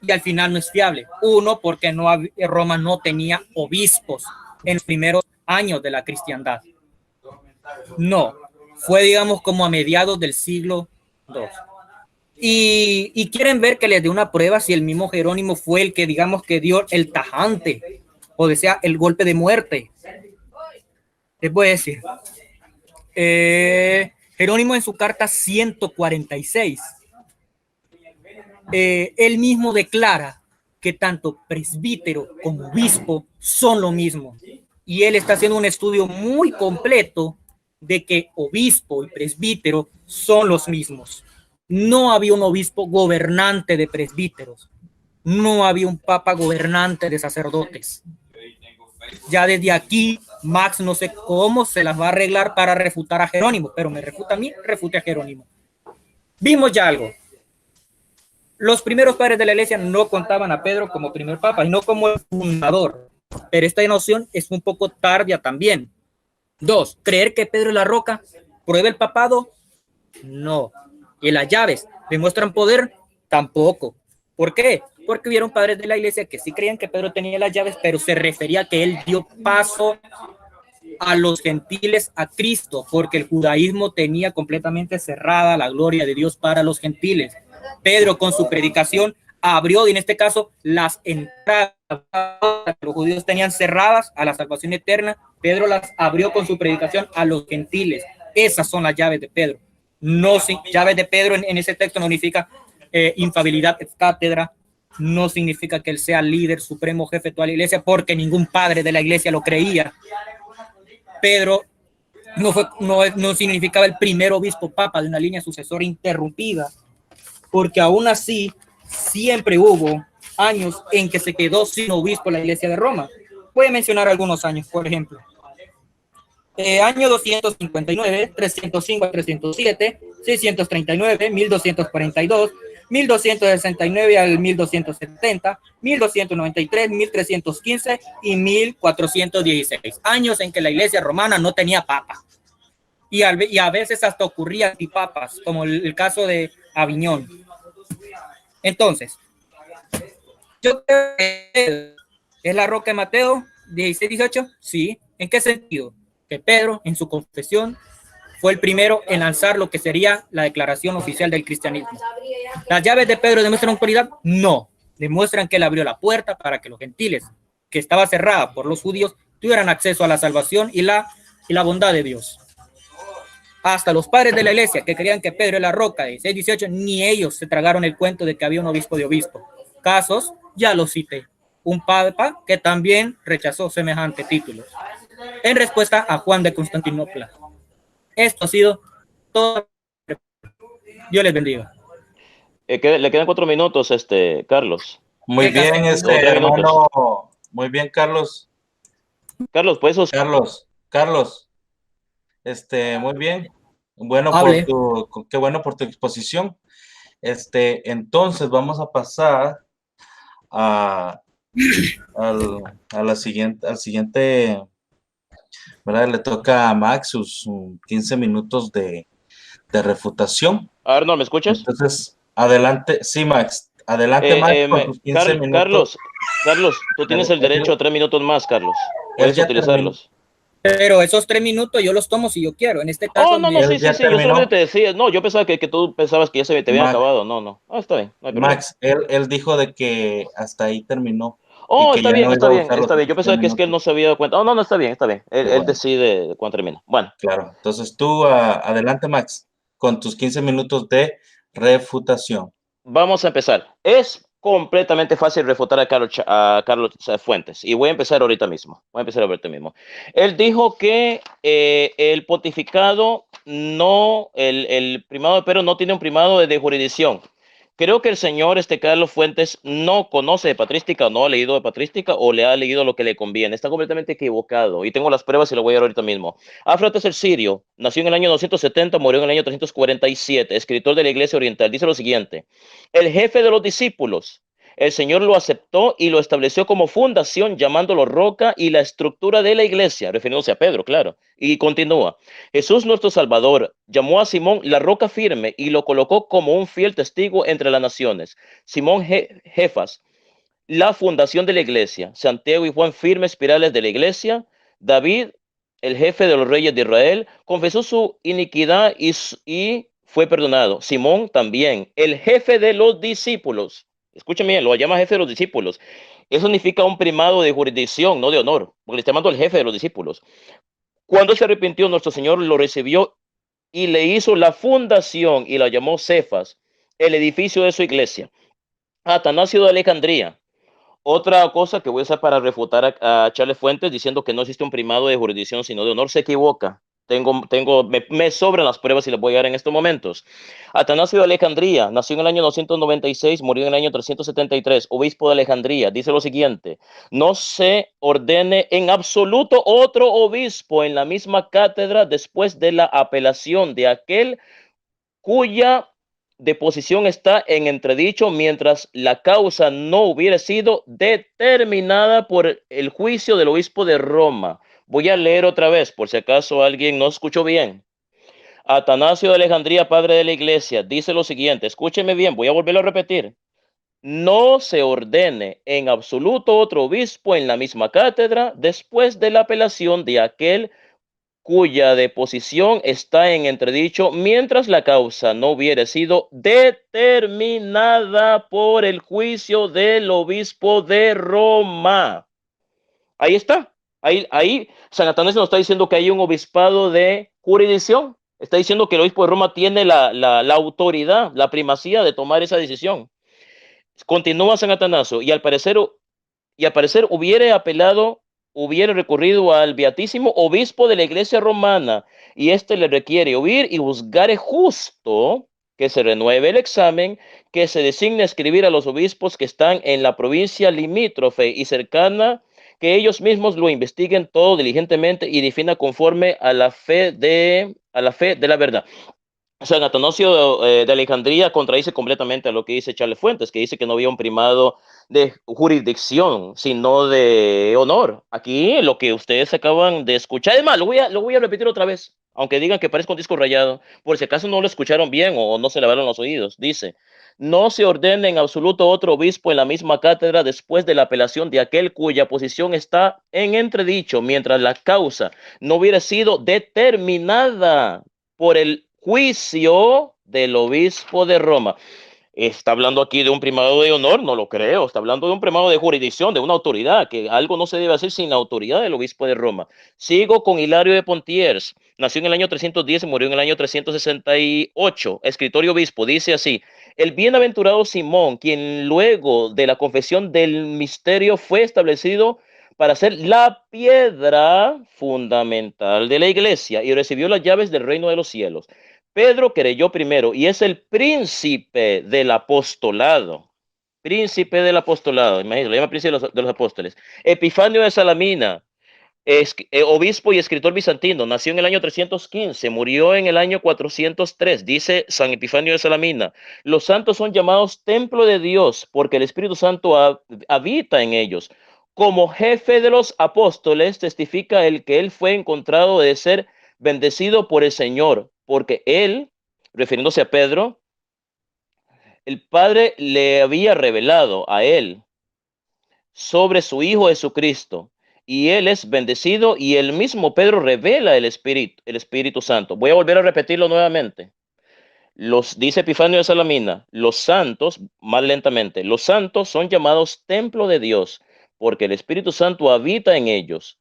y al final no es fiable. Uno, porque Roma no tenía obispos en los primeros años de la cristiandad. No, fue digamos como a mediados del siglo II. Y quieren ver que les dé una prueba si el mismo Jerónimo fue el que digamos que dio el tajante, o desea el golpe de muerte. Les voy a decir, Jerónimo en su carta 146, él mismo declara que tanto presbítero como obispo son lo mismo. Y él está haciendo un estudio muy completo de que obispo y presbítero son los mismos. No había un obispo gobernante de presbíteros. No había un papa gobernante de sacerdotes. Ya desde aquí, Max no sé cómo se las va a arreglar para refutar a Jerónimo, pero me refuta a mí, refute a Jerónimo. Vimos ya algo. Los primeros padres de la iglesia no contaban a Pedro como primer papa y no como el fundador. Pero esta noción es un poco tardía también. 2. ¿Creer que Pedro es la roca prueba el papado? No. ¿Y las llaves demuestran poder? Tampoco. ¿Por qué? Porque hubieron padres de la iglesia que sí creían que Pedro tenía las llaves, pero se refería a que él dio paso a los gentiles a Cristo, porque el judaísmo tenía completamente cerrada la gloria de Dios para los gentiles. Pedro con su predicación abrió, y en este caso, las entradas que los judíos tenían cerradas a la salvación eterna. Pedro las abrió con su predicación a los gentiles. Esas son las llaves de Pedro. No, llaves de Pedro en ese texto no significa infabilidad ex cátedra, no significa que él sea líder supremo, jefe de toda la iglesia, porque ningún padre de la iglesia lo creía. Pedro no significaba el primer obispo papa de una línea sucesora interrumpida, porque aún así siempre hubo años en que se quedó sin obispo la iglesia de Roma. Voy a mencionar algunos años, por ejemplo. Año 259, 305 a 307, 639, 1242, 1269 al 1270, 1293, 1315 y 1416. Años en que la iglesia romana no tenía papa. Y a veces hasta ocurría antipapas, como el caso de Aviñón. Entonces, yo creo que es la roca de Mateo 16-18. Sí. ¿En qué sentido? Que Pedro, en su confesión, fue el primero en lanzar lo que sería la declaración oficial del cristianismo. ¿Las llaves de Pedro demuestran autoridad? No. Demuestran que él abrió la puerta para que los gentiles, que estaba cerrada por los judíos, tuvieran acceso a la salvación y la bondad de Dios. Hasta los padres de la iglesia que creían que Pedro era la roca de 16-18, ni ellos se tragaron el cuento de que había un obispo de obispo. Casos, ya los cité. Un papa que también rechazó semejante título. en respuesta a Juan de Constantinopla. Esto ha sido todo. Dios les bendiga. Le quedan 4 minutos, Carlos. Muy bien, 2 o 3 minutos. hermano. Muy bien, Carlos. Carlos, pues eso. Carlos. Muy bien. Bueno, Hable. qué bueno por tu exposición. Entonces vamos a pasar al siguiente, ¿verdad? Le toca a Max sus 15 minutos de refutación. Arnold, ¿me escuchas? Entonces, adelante. Sí, Max. Adelante, Max, con tus 15 minutos. Carlos, tú tienes el derecho a 3 minutos más, Carlos. Puedes utilizarlos. Pero esos 3 minutos yo los tomo si yo quiero. En este caso. No, sí. Yo solamente te decía. No, yo pensaba que tú pensabas que ya se te habían acabado. No. Está bien. No hay problema. Max, él dijo de que hasta ahí terminó. Está bien. Yo pensaba que es que él no se había dado cuenta. No, está bien. Él decide cuándo termina. Bueno. Claro. Entonces tú, adelante, Max, con tus 15 minutos de refutación. Vamos a empezar. Es completamente fácil refutar a Carlos Fuentes. Y voy a empezar ahorita mismo. Él dijo que el pontificado el primado de Pedro no tiene un primado de jurisdicción. Creo que el señor Carlos Fuentes no conoce de patrística, o no ha leído de patrística, o le ha leído lo que le conviene. Está completamente equivocado. Y tengo las pruebas y lo voy a dar ahorita mismo. Áfrates el Sirio nació en el año 270, murió en el año 347, escritor de la Iglesia Oriental. Dice lo siguiente: el jefe de los discípulos, el Señor lo aceptó y lo estableció como fundación, llamándolo roca y la estructura de la iglesia, refiriéndose a Pedro, claro. Y continúa: Jesús nuestro Salvador llamó a Simón la roca firme y lo colocó como un fiel testigo entre las naciones. Simón Jefas, la fundación de la iglesia. Santiago y Juan, firmes espirales de la iglesia. David, el jefe de los reyes de Israel, confesó su iniquidad y fue perdonado. Simón también, el jefe de los discípulos. Escuchen bien, lo llama jefe de los discípulos. Eso significa un primado de jurisdicción, no de honor, porque le está llamando el jefe de los discípulos. Cuando se arrepintió, nuestro Señor lo recibió y le hizo la fundación y la llamó Cefas, el edificio de su iglesia. Atanasio de Alejandría. Otra cosa que voy a usar para refutar a Charles Fuentes diciendo que no existe un primado de jurisdicción sino de honor, se equivoca. Me sobran las pruebas y les voy a dar en estos momentos. Atanasio de Alejandría nació en el año 296, murió en el año 373, obispo de Alejandría. Dice lo siguiente: no se ordene en absoluto otro obispo en la misma cátedra después de la apelación de aquel cuya deposición está en entredicho mientras la causa no hubiera sido determinada por el juicio del obispo de Roma. Voy a leer otra vez por si acaso alguien no escuchó bien. Atanasio de Alejandría, padre de la iglesia, dice lo siguiente: escúcheme bien, voy a volverlo a repetir. No se ordene en absoluto otro obispo en la misma cátedra después de la apelación de aquel cuya deposición está en entredicho mientras la causa no hubiera sido determinada por el juicio del obispo de Roma. Ahí está. Ahí San Atanasio nos está diciendo que hay un obispado de jurisdicción. Está diciendo que el obispo de Roma tiene la autoridad, la primacía de tomar esa decisión. Continúa San Atanasio, y al parecer hubiera recurrido al beatísimo obispo de la iglesia romana, y éste le requiere oír y juzgar justo que se renueve el examen, que se designe escribir a los obispos que están en la provincia limítrofe y cercana, que ellos mismos lo investiguen todo diligentemente y defina conforme a la fe de la verdad. San Atanasio de Alejandría contradice completamente a lo que dice Charles Fuentes, que dice que no había un primado de jurisdicción, sino de honor. Aquí lo que ustedes acaban de escuchar, es más, lo voy a repetir otra vez, aunque digan que parezca un disco rayado, por si acaso no lo escucharon bien o no se lavaron los oídos. Dice: no se ordena en absoluto otro obispo en la misma cátedra después de la apelación de aquel cuya posición está en entredicho, mientras la causa no hubiera sido determinada por el juicio del obispo de Roma. ¿Está hablando aquí de un primado de honor? No lo creo. Está hablando de un primado de jurisdicción, de una autoridad, que algo no se debe hacer sin la autoridad del obispo de Roma. Sigo con Hilario de Poitiers. Nació en el año 310 y murió en el año 368. Escritor y obispo. Dice así: el bienaventurado Simón, quien luego de la confesión del misterio fue establecido para ser la piedra fundamental de la iglesia y recibió las llaves del reino de los cielos. Pedro creyó primero y es el príncipe del apostolado. Príncipe del apostolado, imagínate, lo llama príncipe de los apóstoles. Epifanio de Salamina, obispo y escritor bizantino, nació en el año 315, murió en el año 403, dice San Epifanio de Salamina. Los santos son llamados templo de Dios porque el Espíritu Santo habita en ellos. Como jefe de los apóstoles testifica el que él fue encontrado de ser bendecido por el Señor, porque él, refiriéndose a Pedro, el Padre le había revelado a él sobre su Hijo Jesucristo, y él es bendecido, y el mismo Pedro revela el Espíritu Santo. Voy a volver a repetirlo nuevamente. Dice Epifanio de Salamina, los santos, más lentamente, los santos son llamados templo de Dios, porque el Espíritu Santo habita en ellos.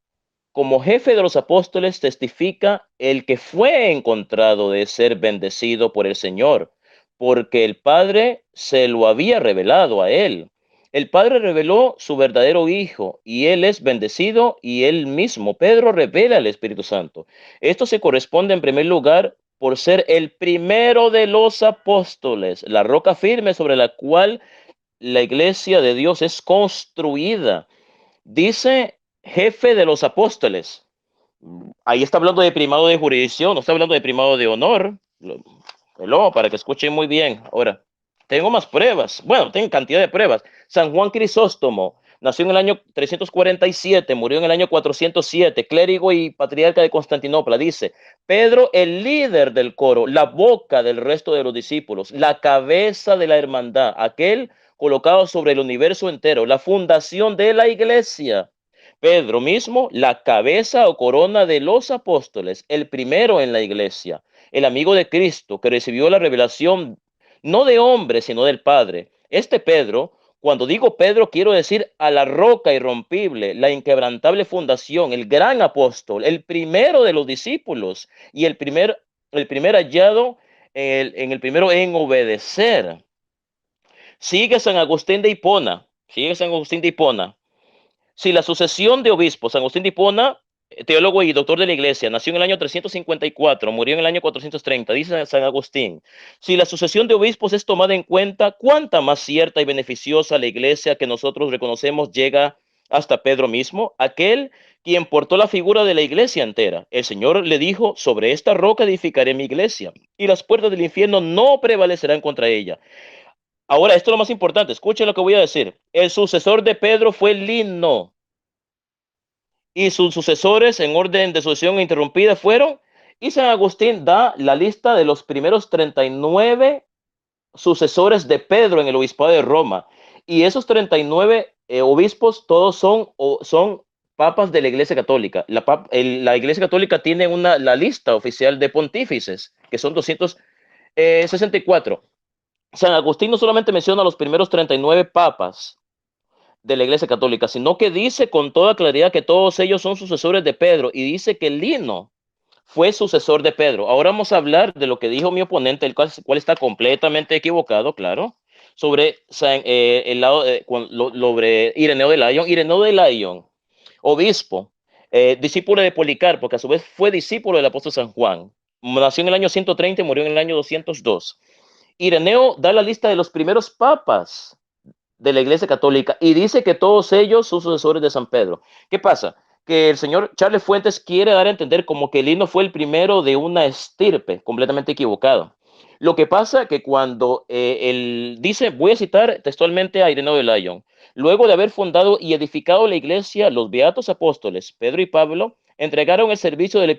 Como jefe de los apóstoles testifica el que fue encontrado de ser bendecido por el Señor, porque el Padre se lo había revelado a él. El Padre reveló su verdadero Hijo y él es bendecido y él mismo, Pedro, revela el Espíritu Santo. Esto se corresponde en primer lugar por ser el primero de los apóstoles, la roca firme sobre la cual la iglesia de Dios es construida. Dice jefe de los apóstoles. Ahí está hablando de primado de jurisdicción, no está hablando de primado de honor. Para que escuchen muy bien. Ahora, tengo más pruebas. Bueno, tengo cantidad de pruebas. San Juan Crisóstomo nació en el año 347, murió en el año 407, clérigo y patriarca de Constantinopla. Dice, Pedro, el líder del coro, la boca del resto de los discípulos, la cabeza de la hermandad, aquel colocado sobre el universo entero, la fundación de la iglesia. Pedro mismo, la cabeza o corona de los apóstoles, el primero en la iglesia, el amigo de Cristo que recibió la revelación no de hombre, sino del Padre. Este Pedro, cuando digo Pedro, quiero decir a la roca irrompible, la inquebrantable fundación, el gran apóstol, el primero de los discípulos y el primer hallado, en el primero en obedecer. Sigue San Agustín de Hipona, Si la sucesión de obispos, San Agustín de Hipona, teólogo y doctor de la iglesia, nació en el año 354, murió en el año 430, dice San Agustín, si la sucesión de obispos es tomada en cuenta, cuánta más cierta y beneficiosa la iglesia que nosotros reconocemos llega hasta Pedro mismo, aquel quien portó la figura de la iglesia entera. El Señor le dijo, sobre esta roca edificaré mi iglesia, y las puertas del infierno no prevalecerán contra ella. Ahora, esto es lo más importante, escuchen lo que voy a decir. El sucesor de Pedro fue Lino, y sus sucesores en orden de sucesión interrumpida fueron, y San Agustín da la lista de los primeros 39 sucesores de Pedro en el obispado de Roma, y esos 39 obispos todos son papas de la Iglesia Católica. La Iglesia Católica tiene la lista oficial de pontífices, que son 264. San Agustín no solamente menciona a los primeros 39 papas de la Iglesia Católica, sino que dice con toda claridad que todos ellos son sucesores de Pedro, y dice que Lino fue sucesor de Pedro. Ahora vamos a hablar de lo que dijo mi oponente, el cual está completamente equivocado, claro, sobre sobre Ireneo de Lyon. Ireneo de Lyon, obispo, discípulo de Policarpo, que a su vez fue discípulo del apóstol San Juan. Nació en el año 130 y murió en el año 202. Ireneo da la lista de los primeros papas de la Iglesia Católica y dice que todos ellos son sucesores de San Pedro. ¿Qué pasa? Que el señor Charles Fuentes quiere dar a entender como que Lino fue el primero de una estirpe, completamente equivocado. Lo que pasa que cuando él dice, voy a citar textualmente a Ireneo de Lyon, luego de haber fundado y edificado la iglesia, los beatos apóstoles Pedro y Pablo entregaron el servicio del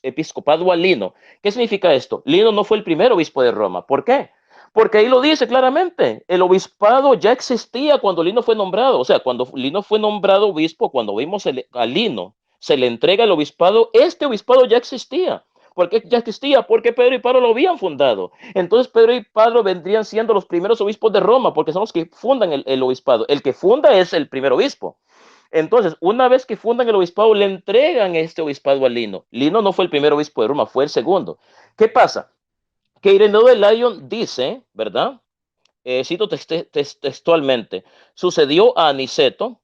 episcopado a Lino. ¿Qué significa esto? Lino no fue el primer obispo de Roma. ¿Por qué? Porque ahí lo dice claramente, el obispado ya existía cuando Lino fue nombrado. O sea, cuando Lino fue nombrado obispo, cuando vimos a Lino, se le entrega el obispado, este obispado ya existía. ¿Por qué ya existía? Porque Pedro y Pablo lo habían fundado. Entonces Pedro y Pablo vendrían siendo los primeros obispos de Roma, porque son los que fundan el obispado. El que funda es el primer obispo. Entonces, una vez que fundan el obispado, le entregan este obispado a Lino. Lino no fue el primer obispo de Roma, fue el segundo. ¿Qué pasa? Que Ireneo de Lyon dice, ¿verdad? Cito textualmente, sucedió a Aniceto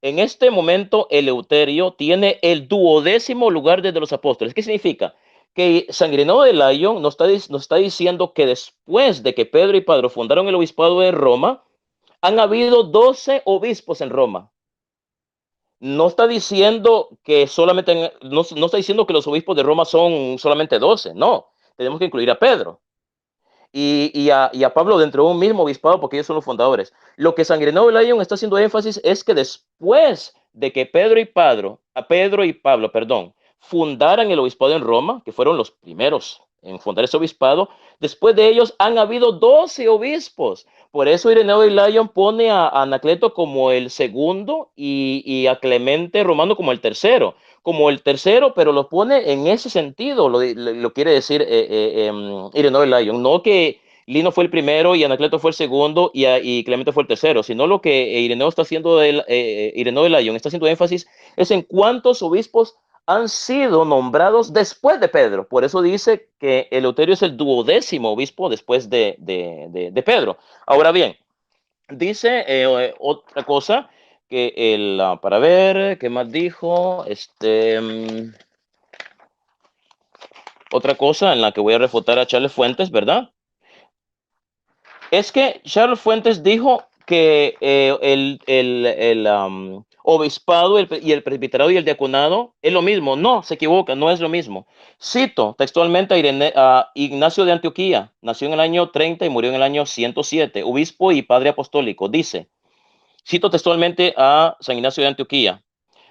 en este momento Eleuterio tiene el 12º lugar desde los apóstoles. ¿Qué significa? Que San Ireneo de Lyon nos está diciendo que después de que Pedro y Pablo fundaron el obispado de Roma, han habido 12 obispos en Roma. No está diciendo que solamente, no está diciendo que los obispos de Roma son solamente 12, no, tenemos que incluir a Pedro y a Pablo dentro de un mismo obispado porque ellos son los fundadores. Lo que San Ireneo de Lyon está haciendo énfasis es que después de que Pedro y Pablo, fundaran el obispado en Roma, que fueron los primeros en fundar ese obispado, después de ellos han habido 12 obispos. Por eso Ireneo de Lyon pone a Anacleto como el segundo y a Clemente Romano como el tercero, pero lo pone en ese sentido, lo quiere decir Ireneo de Lyon, no que Lino fue el primero y Anacleto fue el segundo y Clemente fue el tercero, sino lo que Ireneo de Lyon está haciendo énfasis es en cuántos obispos han sido nombrados después de Pedro. Por eso dice que Eleuterio es el 12º obispo después de Pedro. Ahora bien, dice otra cosa que para ver, ¿qué más dijo? Otra cosa en la que voy a refutar a Charles Fuentes, ¿verdad? Es que Charles Fuentes dijo que el obispado y el presbiterado y el diaconado es lo mismo. No, se equivoca, no es lo mismo. Cito textualmente a Ignacio de Antioquía, nació en el año 30 y murió en el año 107, obispo y padre apostólico. Dice, cito textualmente a San Ignacio de Antioquía,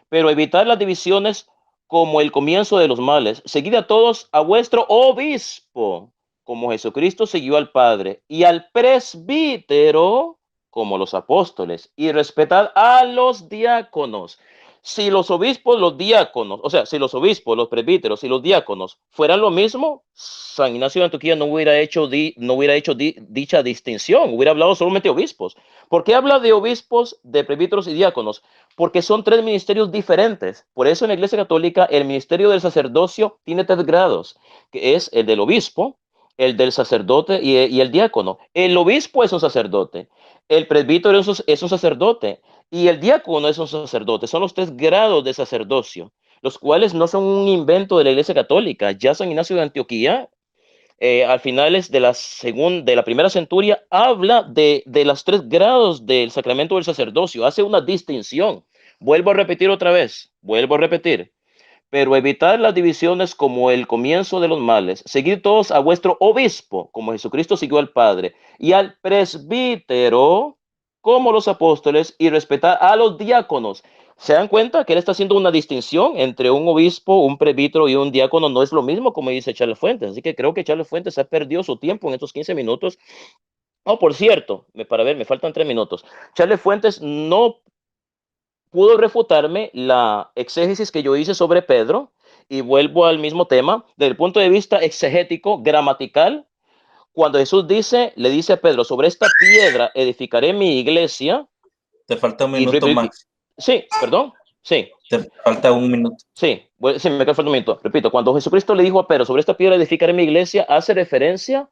pero evitar las divisiones como el comienzo de los males, seguid a todos a vuestro obispo, como Jesucristo siguió al Padre, y al presbítero, como los apóstoles, y respetad a los diáconos. Si los obispos, los diáconos, o sea, si los obispos, los presbíteros y los diáconos fueran lo mismo, San Ignacio de Antioquía no hubiera hecho dicha distinción, hubiera hablado solamente de obispos. ¿Por qué habla de obispos, de presbíteros y diáconos? Porque son 3 ministerios diferentes. Por eso en la Iglesia Católica el ministerio del sacerdocio tiene 3 grados, que es el del obispo, el del sacerdote y el diácono. El obispo es un sacerdote, el presbítero es un sacerdote y el diácono es un sacerdote. Son los 3 grados de sacerdocio, los cuales no son un invento de la Iglesia Católica. Ya San Ignacio de Antioquía, al finales de la primera centuria, habla de los 3 grados del sacramento del sacerdocio, hace una distinción. Vuelvo a repetir otra vez, pero evitar las divisiones como el comienzo de los males, seguir todos a vuestro obispo, como Jesucristo siguió al Padre, y al presbítero, como los apóstoles, y respetar a los diáconos. ¿Se dan cuenta que él está haciendo una distinción entre un obispo, un presbítero y un diácono? No es lo mismo, como dice Charles Fuentes. Así que creo que Charles Fuentes ha perdido su tiempo en estos 15 minutos. Oh, por cierto, para ver, me faltan 3 minutos. Charles Fuentes no pudo refutarme la exégesis que yo hice sobre Pedro, y vuelvo al mismo tema, desde el punto de vista exegético, gramatical, cuando Jesús le dice a Pedro, sobre esta piedra edificaré mi iglesia. Te falta un minuto, Max. Sí, perdón, sí. Te falta un minuto. Sí, me falta un minuto. Repito, cuando Jesucristo le dijo a Pedro, sobre esta piedra edificaré mi iglesia, hace referencia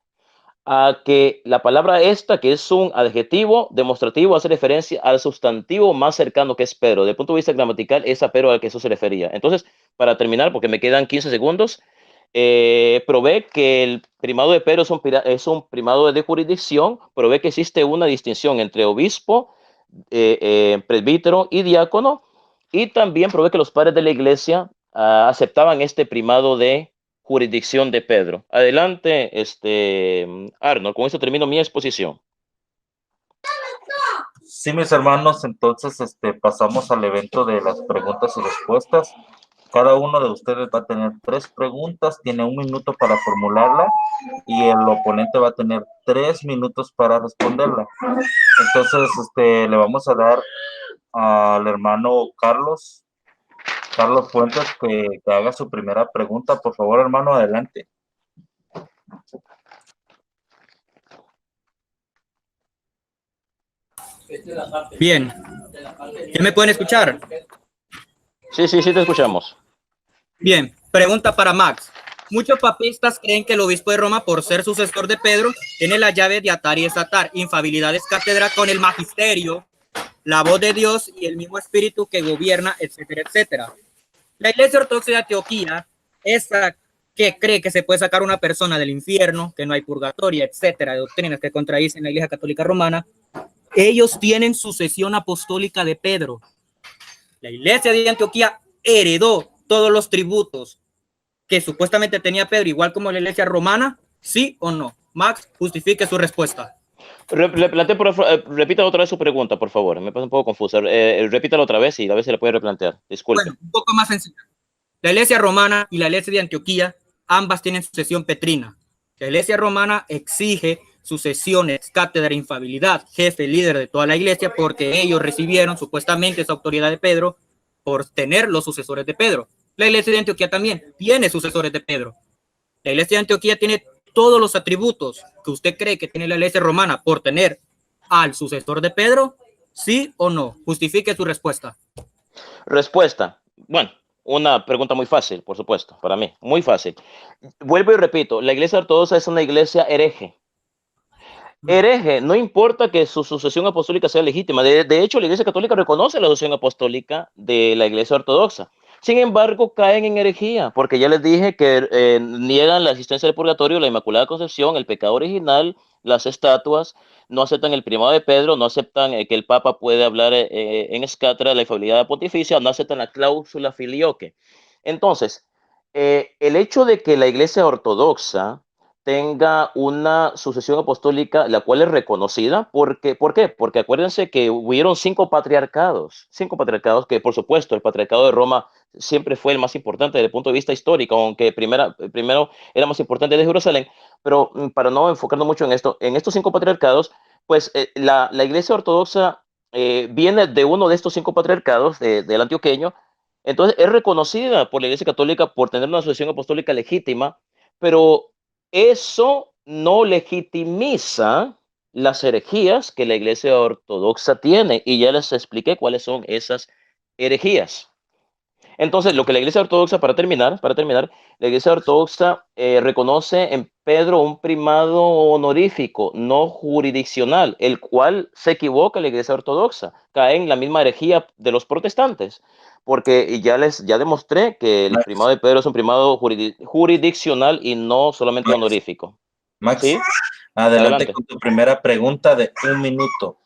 a que la palabra esta, que es un adjetivo demostrativo, hace referencia al sustantivo más cercano, que es Pedro. Desde el punto de vista gramatical, es a Pedro al que eso se refería. Entonces, para terminar, porque me quedan 15 segundos, probé que el primado de Pedro es un primado de jurisdicción, probé que existe una distinción entre obispo, presbítero y diácono, y también probé que los padres de la iglesia aceptaban este primado de jurisdicción de Pedro. Adelante, Arnold, con esto termino mi exposición. Sí, mis hermanos, entonces pasamos al evento de las preguntas y respuestas. Cada uno de ustedes va a tener 3 preguntas, tiene 1 minuto para formularla y el oponente va a tener 3 minutos para responderla. Entonces, le vamos a dar al hermano Carlos Fuentes que haga su primera pregunta. Por favor, hermano, adelante. Bien. ¿Ya me pueden escuchar? Sí, te escuchamos. Bien, pregunta para Max. Muchos papistas creen que el obispo de Roma, por ser sucesor de Pedro, tiene la llave de atar y desatar, infabilidad es cátedra con el magisterio la voz de Dios y el mismo espíritu que gobierna, etcétera, etcétera. La Iglesia Ortodoxa de Antioquía, esa que cree que se puede sacar una persona del infierno, que no hay purgatorio, etcétera, doctrinas que contradicen la Iglesia Católica Romana, ellos tienen sucesión apostólica de Pedro. La Iglesia de Antioquía heredó todos los tributos que supuestamente tenía Pedro, igual como la Iglesia romana, ¿sí o no? Max, justifique su respuesta. Repita otra vez su pregunta, por favor. Me pasa un poco confusa. Repítalo otra vez y a ver si le puede replantear. Disculpe. Bueno, un poco más sencillo. La Iglesia romana y la Iglesia de Antioquía, ambas tienen sucesión petrina. La Iglesia romana exige sucesiones, cátedra, infabilidad, jefe, líder de toda la Iglesia, porque ellos recibieron supuestamente esa autoridad de Pedro por tener los sucesores de Pedro. La Iglesia de Antioquía también tiene sucesores de Pedro. La Iglesia de Antioquía tiene todos los atributos que usted cree que tiene la Iglesia romana por tener al sucesor de Pedro, ¿sí o no? Justifique su respuesta. Respuesta. Bueno, una pregunta muy fácil, por supuesto, para mí. Muy fácil. Vuelvo y repito, la Iglesia Ortodoxa es una iglesia hereje. Hereje, no importa que su sucesión apostólica sea legítima. De hecho, la Iglesia Católica reconoce la sucesión apostólica de la Iglesia Ortodoxa. Sin embargo, caen en herejía, porque ya les dije que niegan la existencia del purgatorio, la Inmaculada Concepción, el pecado original, las estatuas, no aceptan el primado de Pedro, no aceptan que el Papa puede hablar en escátedra de la infalibilidad pontificia, no aceptan la cláusula filioque. Entonces, el hecho de que la Iglesia Ortodoxa tenga una sucesión apostólica, la cual es reconocida. ¿Por qué? Porque acuérdense que hubieron cinco patriarcados que, por supuesto, el patriarcado de Roma siempre fue el más importante desde el punto de vista histórico, aunque primero era más importante de Jerusalén, pero para no enfocarnos mucho en esto, en estos cinco patriarcados, pues la Iglesia Ortodoxa viene de uno de estos cinco patriarcados, del antioqueño. Entonces es reconocida por la Iglesia Católica por tener una sucesión apostólica legítima, pero eso no legitimiza las herejías que la Iglesia Ortodoxa tiene, y ya les expliqué cuáles son esas herejías. Entonces, lo que la Iglesia Ortodoxa, para terminar, la Iglesia Ortodoxa reconoce en Pedro un primado honorífico, no jurisdiccional, el cual se equivoca la Iglesia Ortodoxa, cae en la misma herejía de los protestantes, porque ya demostré que el primado de Pedro es un primado jurisdiccional y no solamente honorífico. Max, ¿Sí? adelante con tu primera pregunta de 1 minuto.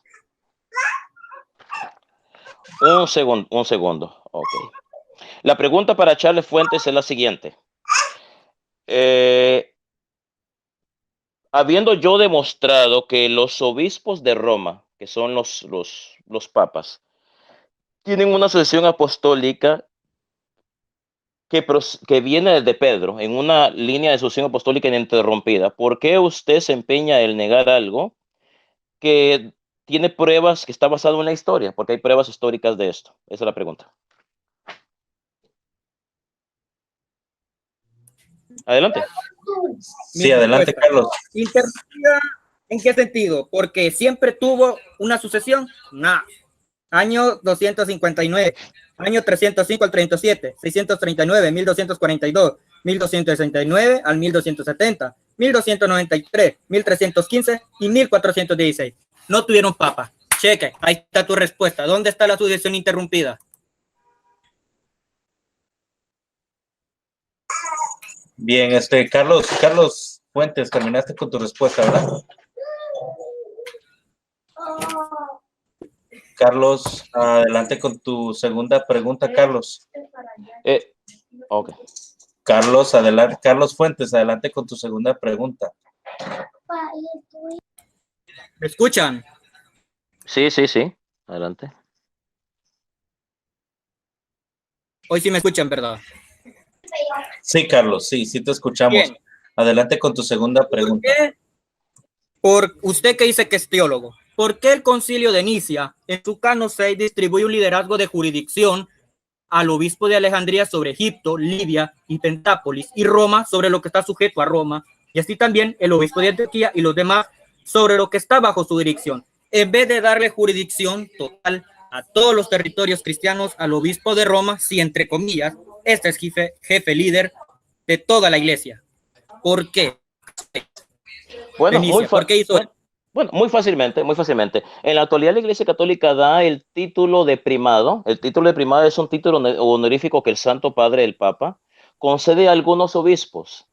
Un segundo. Ok. La pregunta para Charles Fuentes es la siguiente. Habiendo yo demostrado que los obispos de Roma, que son los papas, tienen una sucesión apostólica que viene de Pedro, en una línea de sucesión apostólica ininterrumpida, ¿por qué usted se empeña en negar algo que tiene pruebas, que está basado en la historia? Porque hay pruebas históricas de esto. Esa es la pregunta. Adelante. Sí, adelante, Carlos. ¿Interrumpida en qué sentido? Porque siempre tuvo una sucesión. No. Año 259, año 305 al 37, 639, 1242, 1269 al 1270, 1293, 1315 y 1416. No tuvieron papa. Cheque, ahí está tu respuesta. ¿Dónde está la sucesión interrumpida? Bien, Carlos Fuentes, terminaste con tu respuesta, ¿verdad? Carlos, adelante con tu segunda pregunta, Carlos. Ok. Carlos, adelante. Carlos Fuentes, adelante con tu segunda pregunta. ¿Me escuchan? Sí. Adelante. Hoy sí me escuchan, ¿verdad? Sí, Carlos, sí te escuchamos. Bien. Adelante con tu segunda pregunta. Por usted que dice que es teólogo, ¿por qué el Concilio de Nicea en su Canon 6 distribuye un liderazgo de jurisdicción al obispo de Alejandría sobre Egipto, Libia y Pentápolis, y Roma sobre lo que está sujeto a Roma, y así también el obispo de Antioquía y los demás sobre lo que está bajo su dirección, en vez de darle jurisdicción total a todos los territorios cristianos al obispo de Roma, si entre comillas, este es jefe líder de toda la iglesia? ¿Por qué? Bueno, ¿Por qué hizo? Bueno, muy fácilmente, muy fácilmente. En la actualidad la Iglesia Católica da el título de primado. El título de primado es un título honorífico que el Santo Padre, el Papa, concede a algunos obispos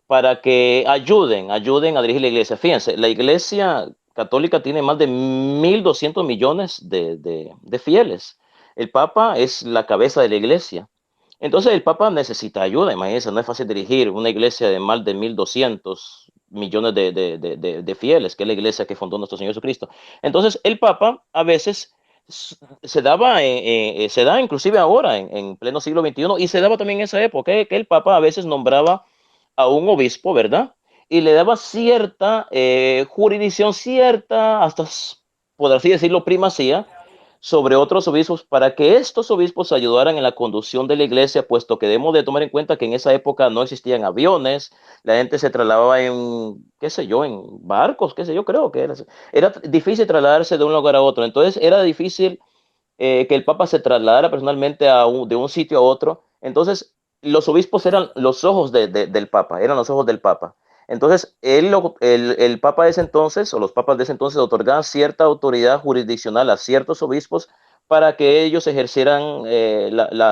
para que ayuden a dirigir la iglesia. Fíjense, la Iglesia Católica tiene más de 1.200 millones de fieles. El Papa es la cabeza de la iglesia. Entonces el Papa necesita ayuda, imagínense, no es fácil dirigir una iglesia de más de 1.200 millones de fieles, que es la iglesia que fundó nuestro Señor Jesucristo. Entonces el Papa a veces se da inclusive ahora en pleno siglo XXI y se daba también en esa época, que el Papa a veces nombraba a un obispo, ¿verdad? Y le daba cierta jurisdicción, cierta, hasta por así decirlo, primacía sobre otros obispos para que estos obispos ayudaran en la conducción de la iglesia, puesto que debemos de tomar en cuenta que en esa época no existían aviones, la gente se trasladaba en, qué sé yo, en barcos, qué sé yo, creo que era difícil trasladarse de un lugar a otro, entonces era difícil que el Papa se trasladara personalmente de un sitio a otro, entonces los obispos eran los ojos del Papa, eran los ojos del Papa. Entonces, el Papa de ese entonces, o los papas de ese entonces, otorgaban cierta autoridad jurisdiccional a ciertos obispos para que ellos ejercieran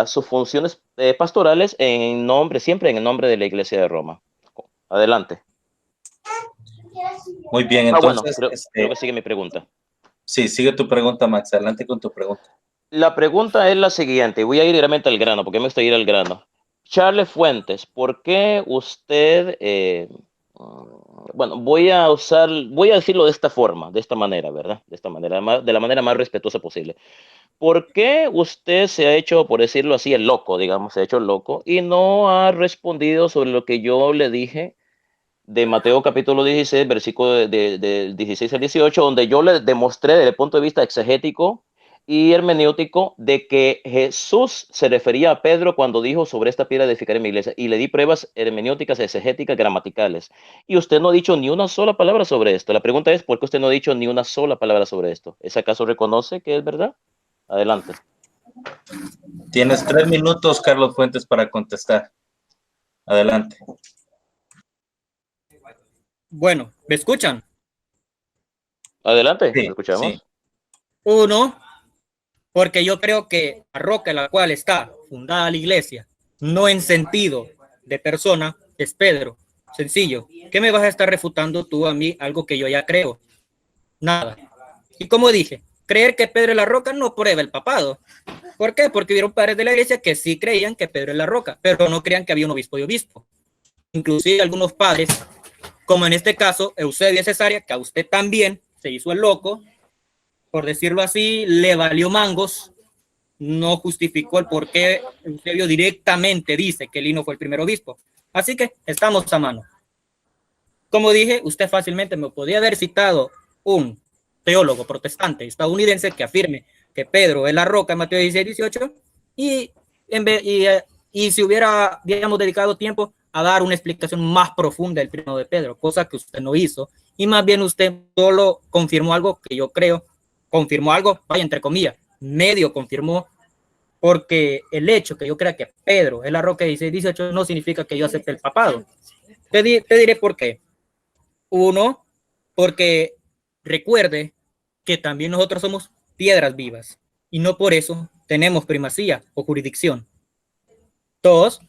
sus funciones pastorales en nombre, siempre en el nombre de la Iglesia de Roma. Adelante. Muy bien, Bueno, entonces, creo que sigue mi pregunta. Sí, sigue tu pregunta, Max. Adelante con tu pregunta. La pregunta es la siguiente, y voy a ir directamente al grano, porque me gusta ir al grano. Charles Fuentes, ¿por qué usted, bueno, voy a decirlo de esta forma, de esta manera, ¿verdad? De esta manera, de la manera más respetuosa posible. ¿Por qué usted se ha hecho, por decirlo así, el loco, digamos, se ha hecho el loco y no ha respondido sobre lo que yo le dije de Mateo capítulo 16, versículo de 16 al 18, donde yo le demostré desde el punto de vista exegético y hermenéutico de que Jesús se refería a Pedro cuando dijo sobre esta piedra edificaré mi iglesia, y le di pruebas hermenéuticas, exegéticas, gramaticales, y usted no ha dicho ni una sola palabra sobre esto? La pregunta es, ¿por qué usted no ha dicho ni una sola palabra sobre esto? ¿Es acaso reconoce que es verdad? Adelante. Tienes 3 minutos, Carlos Fuentes, para contestar. Adelante. Bueno, ¿me escuchan? Adelante, Sí, ¿lo escuchamos? sí. Uno, porque yo creo que la roca en la cual está fundada la iglesia, no en sentido de persona, es Pedro. Sencillo. ¿Qué me vas a estar refutando tú a mí algo que yo ya creo? Nada. Y como dije, creer que Pedro es la roca no prueba el papado. ¿Por qué? Porque hubieron padres de la iglesia que sí creían que Pedro es la roca, pero no creían que había un obispo y obispo. Inclusive algunos padres, como en este caso Eusebio Cesárea, que a usted también se hizo el loco, por decirlo así, le valió mangos, no justificó el por qué Eusebio directamente dice que Lino fue el primer obispo. Así que estamos a mano. Como dije, usted fácilmente me podía haber citado un teólogo protestante estadounidense que afirme que Pedro es la roca en Mateo 16, 18 y, y si hubiera, digamos, dedicado tiempo a dar una explicación más profunda del primado de Pedro, cosa que usted no hizo, y más bien usted solo confirmó algo que yo creo, confirmó algo, vaya, entre comillas, medio confirmó, porque el hecho que yo crea que Pedro es la roca de 16, 18 no significa que yo acepte el papado. Te diré por qué. Uno, porque recuerde que también nosotros somos piedras vivas y no por eso tenemos primacía o jurisdicción. Dos,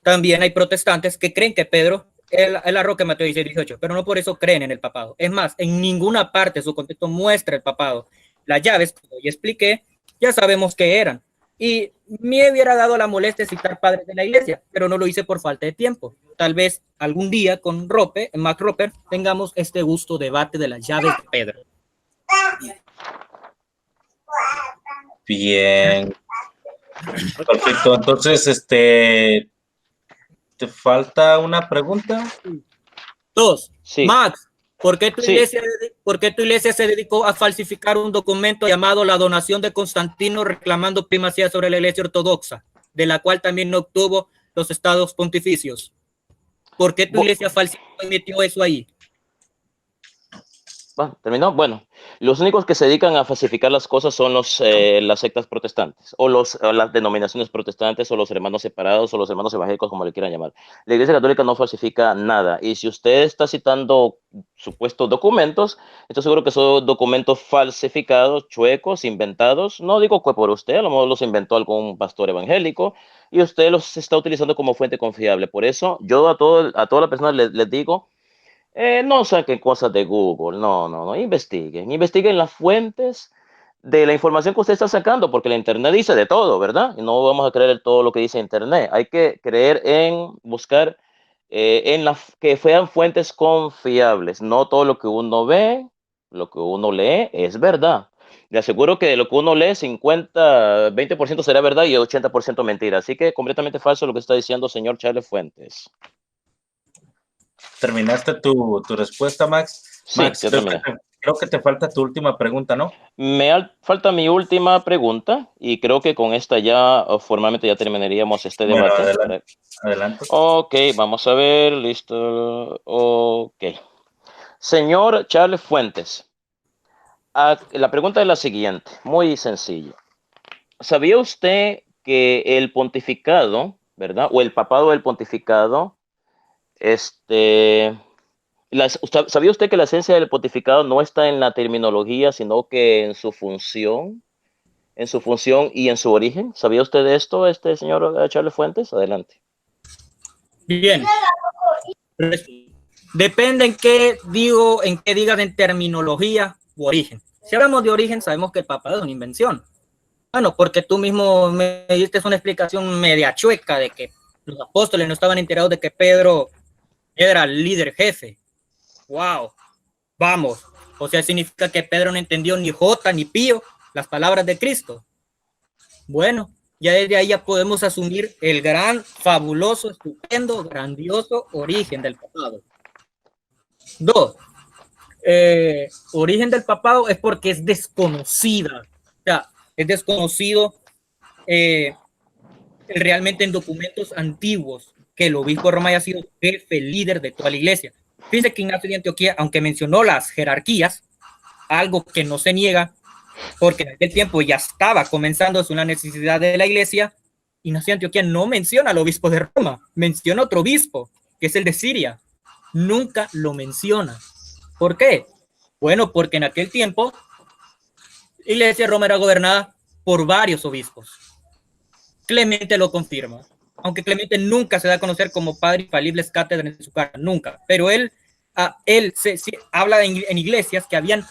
también hay protestantes que creen que Pedro es la roca de Mateo 16, 18, pero no por eso creen en el papado. Es más, en ninguna parte de su contexto muestra el papado. Las llaves, como ya expliqué, ya sabemos qué eran. Y me hubiera dado la molestia de citar padres de la iglesia, pero no lo hice por falta de tiempo. Tal vez algún día con Mac Roper, tengamos este gusto debate de las llaves de Pedro. Bien. Perfecto. Entonces, ¿te falta una pregunta? Dos. Sí. Max, ¿por qué tu iglesia se dedicó a falsificar un documento llamado la donación de Constantino reclamando primacía sobre la iglesia ortodoxa, de la cual también no obtuvo los estados pontificios? ¿Por qué tu iglesia falsificó y metió eso ahí? ¿Terminó? Bueno, los únicos que se dedican a falsificar las cosas son las sectas protestantes, o las denominaciones protestantes, o los hermanos separados, o los hermanos evangélicos, como le quieran llamar. La Iglesia Católica no falsifica nada. Y si usted está citando supuestos documentos, estoy seguro que son documentos falsificados, chuecos, inventados. No digo que por usted, a lo mejor los inventó algún pastor evangélico, y usted los está utilizando como fuente confiable. Por eso, yo a todas las personas les digo, no saquen cosas de Google, no, investiguen las fuentes de la información que usted está sacando, porque la Internet dice de todo, ¿verdad? Y no vamos a creer en todo lo que dice Internet. Hay que creer en buscar que sean fuentes confiables. No todo lo que uno ve, lo que uno lee es verdad. Le aseguro que de lo que uno lee, 20% será verdad y 80% mentira. Así que completamente falso lo que está diciendo señor Charles Fuentes. ¿Terminaste tu respuesta, Max? Sí, Max, ya terminé. creo que te falta tu última pregunta, ¿no? Falta mi última pregunta y creo que con esta ya formalmente ya terminaríamos este debate. Adelante. Ok, vamos a ver, listo. Ok. Señor Charles Fuentes, la pregunta es la siguiente, muy sencilla. ¿Sabía usted que el pontificado, ¿verdad? O el papado del pontificado, ¿sabía usted que la esencia del pontificado no está en la terminología, sino que en su función y en su origen? ¿Sabía usted de esto, señor Charles Fuentes? Adelante. Bien. Depende en qué digas en terminología u origen. Si hablamos de origen, sabemos que el papado es una invención. Bueno, porque tú mismo me diste una explicación media chueca de que los apóstoles no estaban enterados de que Pedro era el líder jefe. ¡Wow! Vamos. O sea, significa que Pedro no entendió ni jota ni pío las palabras de Cristo. Bueno, ya desde ahí ya podemos asumir el gran, fabuloso, estupendo, grandioso origen del papado. 2. Origen del papado es porque es desconocida. O sea, es desconocido realmente en documentos antiguos que el obispo de Roma haya sido jefe, líder de toda la iglesia. Fíjense que Ignacio de Antioquía, aunque mencionó las jerarquías, algo que no se niega, porque en aquel tiempo ya estaba comenzando una necesidad de la iglesia, Ignacio de Antioquía no menciona al obispo de Roma, menciona otro obispo, que es el de Siria. Nunca lo menciona. ¿Por qué? Bueno, porque en aquel tiempo la iglesia de Roma era gobernada por varios obispos. Clemente lo confirma, aunque Clemente nunca se da a conocer como padre infalibles cátedra en su cara, nunca, pero él habla en iglesias que habían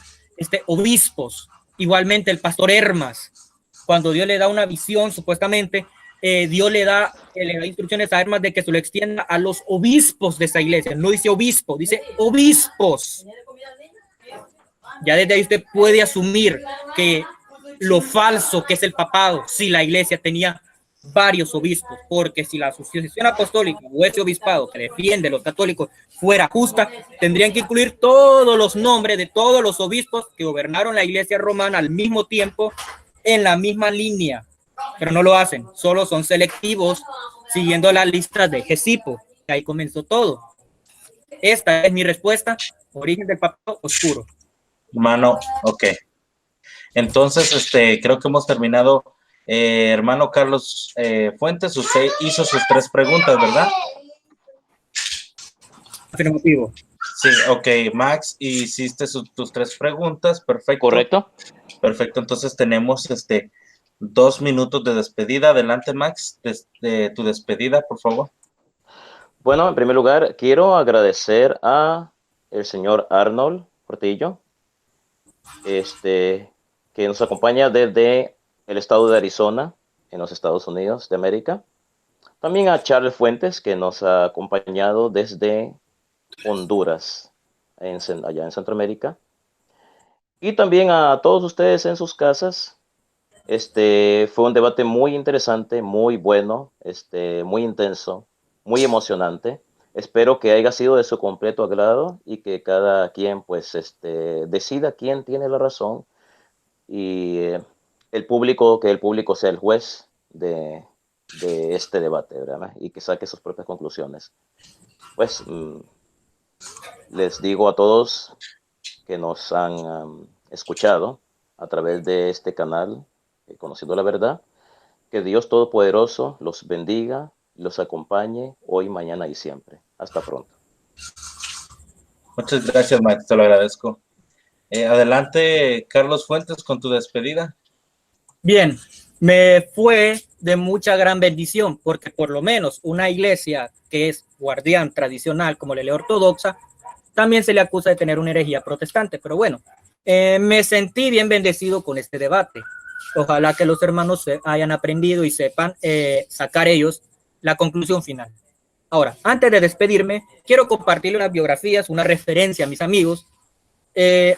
obispos. Igualmente el pastor Hermas, cuando Dios le da una visión, supuestamente, Dios le da instrucciones a Hermas de que se lo extienda a los obispos de esa iglesia. No dice obispo, dice obispos. Ya desde ahí usted puede asumir que lo falso que es el papado, si la iglesia tenía varios obispos, porque si la sucesión apostólica o ese obispado que defiende a los católicos fuera justa, tendrían que incluir todos los nombres de todos los obispos que gobernaron la iglesia romana al mismo tiempo en la misma línea, pero no lo hacen, solo son selectivos siguiendo la lista de Gesipo, que ahí comenzó todo. Esta es mi respuesta, origen del papado oscuro. Hermano, ok. Entonces, creo que hemos terminado. Hermano Carlos Fuentes, usted hizo sus 3 preguntas, ¿verdad? Afirmativo. Sí, ok. Max, hiciste tus 3 preguntas, perfecto. Correcto. Perfecto, entonces tenemos 2 minutos de despedida. Adelante, Max, de tu despedida, por favor. Bueno, en primer lugar, quiero agradecer a el señor Arnold Portillo, que nos acompaña desde el estado de Arizona, en los Estados Unidos de América. También a Charles Fuentes, que nos ha acompañado desde Honduras, allá en Centroamérica. Y también a todos ustedes en sus casas. Fue un debate muy interesante, muy bueno, muy intenso, muy emocionante. Espero que haya sido de su completo agrado y que cada quien pues decida quién tiene la razón y que el público sea el juez de este debate, ¿verdad? Y que saque sus propias conclusiones. Pues les digo a todos que nos han escuchado a través de este canal, Conociendo la Verdad. Que Dios Todopoderoso los bendiga, los acompañe hoy, mañana y siempre. Hasta pronto. Muchas gracias, Max, te lo agradezco. Adelante, Carlos Fuentes, con tu despedida. Bien, me fue de mucha gran bendición, porque por lo menos una iglesia que es guardián tradicional como la Iglesia Ortodoxa, también se le acusa de tener una herejía protestante. Pero bueno, me sentí bien bendecido con este debate. Ojalá que los hermanos hayan aprendido y sepan sacar ellos la conclusión final. Ahora, antes de despedirme, quiero compartirle unas biografías, una referencia a mis amigos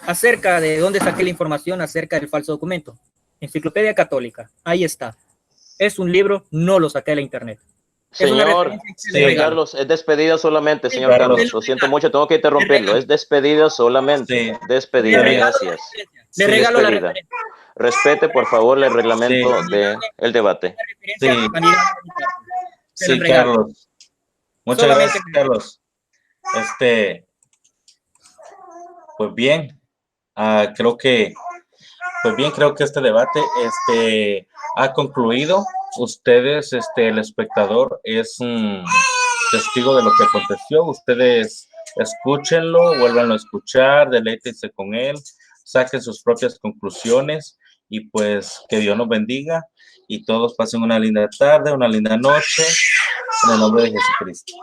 acerca de dónde saqué la información acerca del falso documento. Enciclopedia Católica, ahí está. Es un libro, no lo saqué de la internet. Señor Carlos, es despedida solamente, señor Carlos. Lo siento mucho, tengo que interrumpirlo. Es despedida solamente. Despedida, gracias. Le regalo la referencia. Respete, por favor, el reglamento del debate. Sí, Carlos. Muchas gracias, Carlos. Pues bien, creo que este debate ha concluido. Ustedes, el espectador, es un testigo de lo que aconteció. Ustedes escúchenlo, vuélvanlo a escuchar, deleítense con él, saquen sus propias conclusiones y pues que Dios nos bendiga y todos pasen una linda tarde, una linda noche, en el nombre de Jesucristo.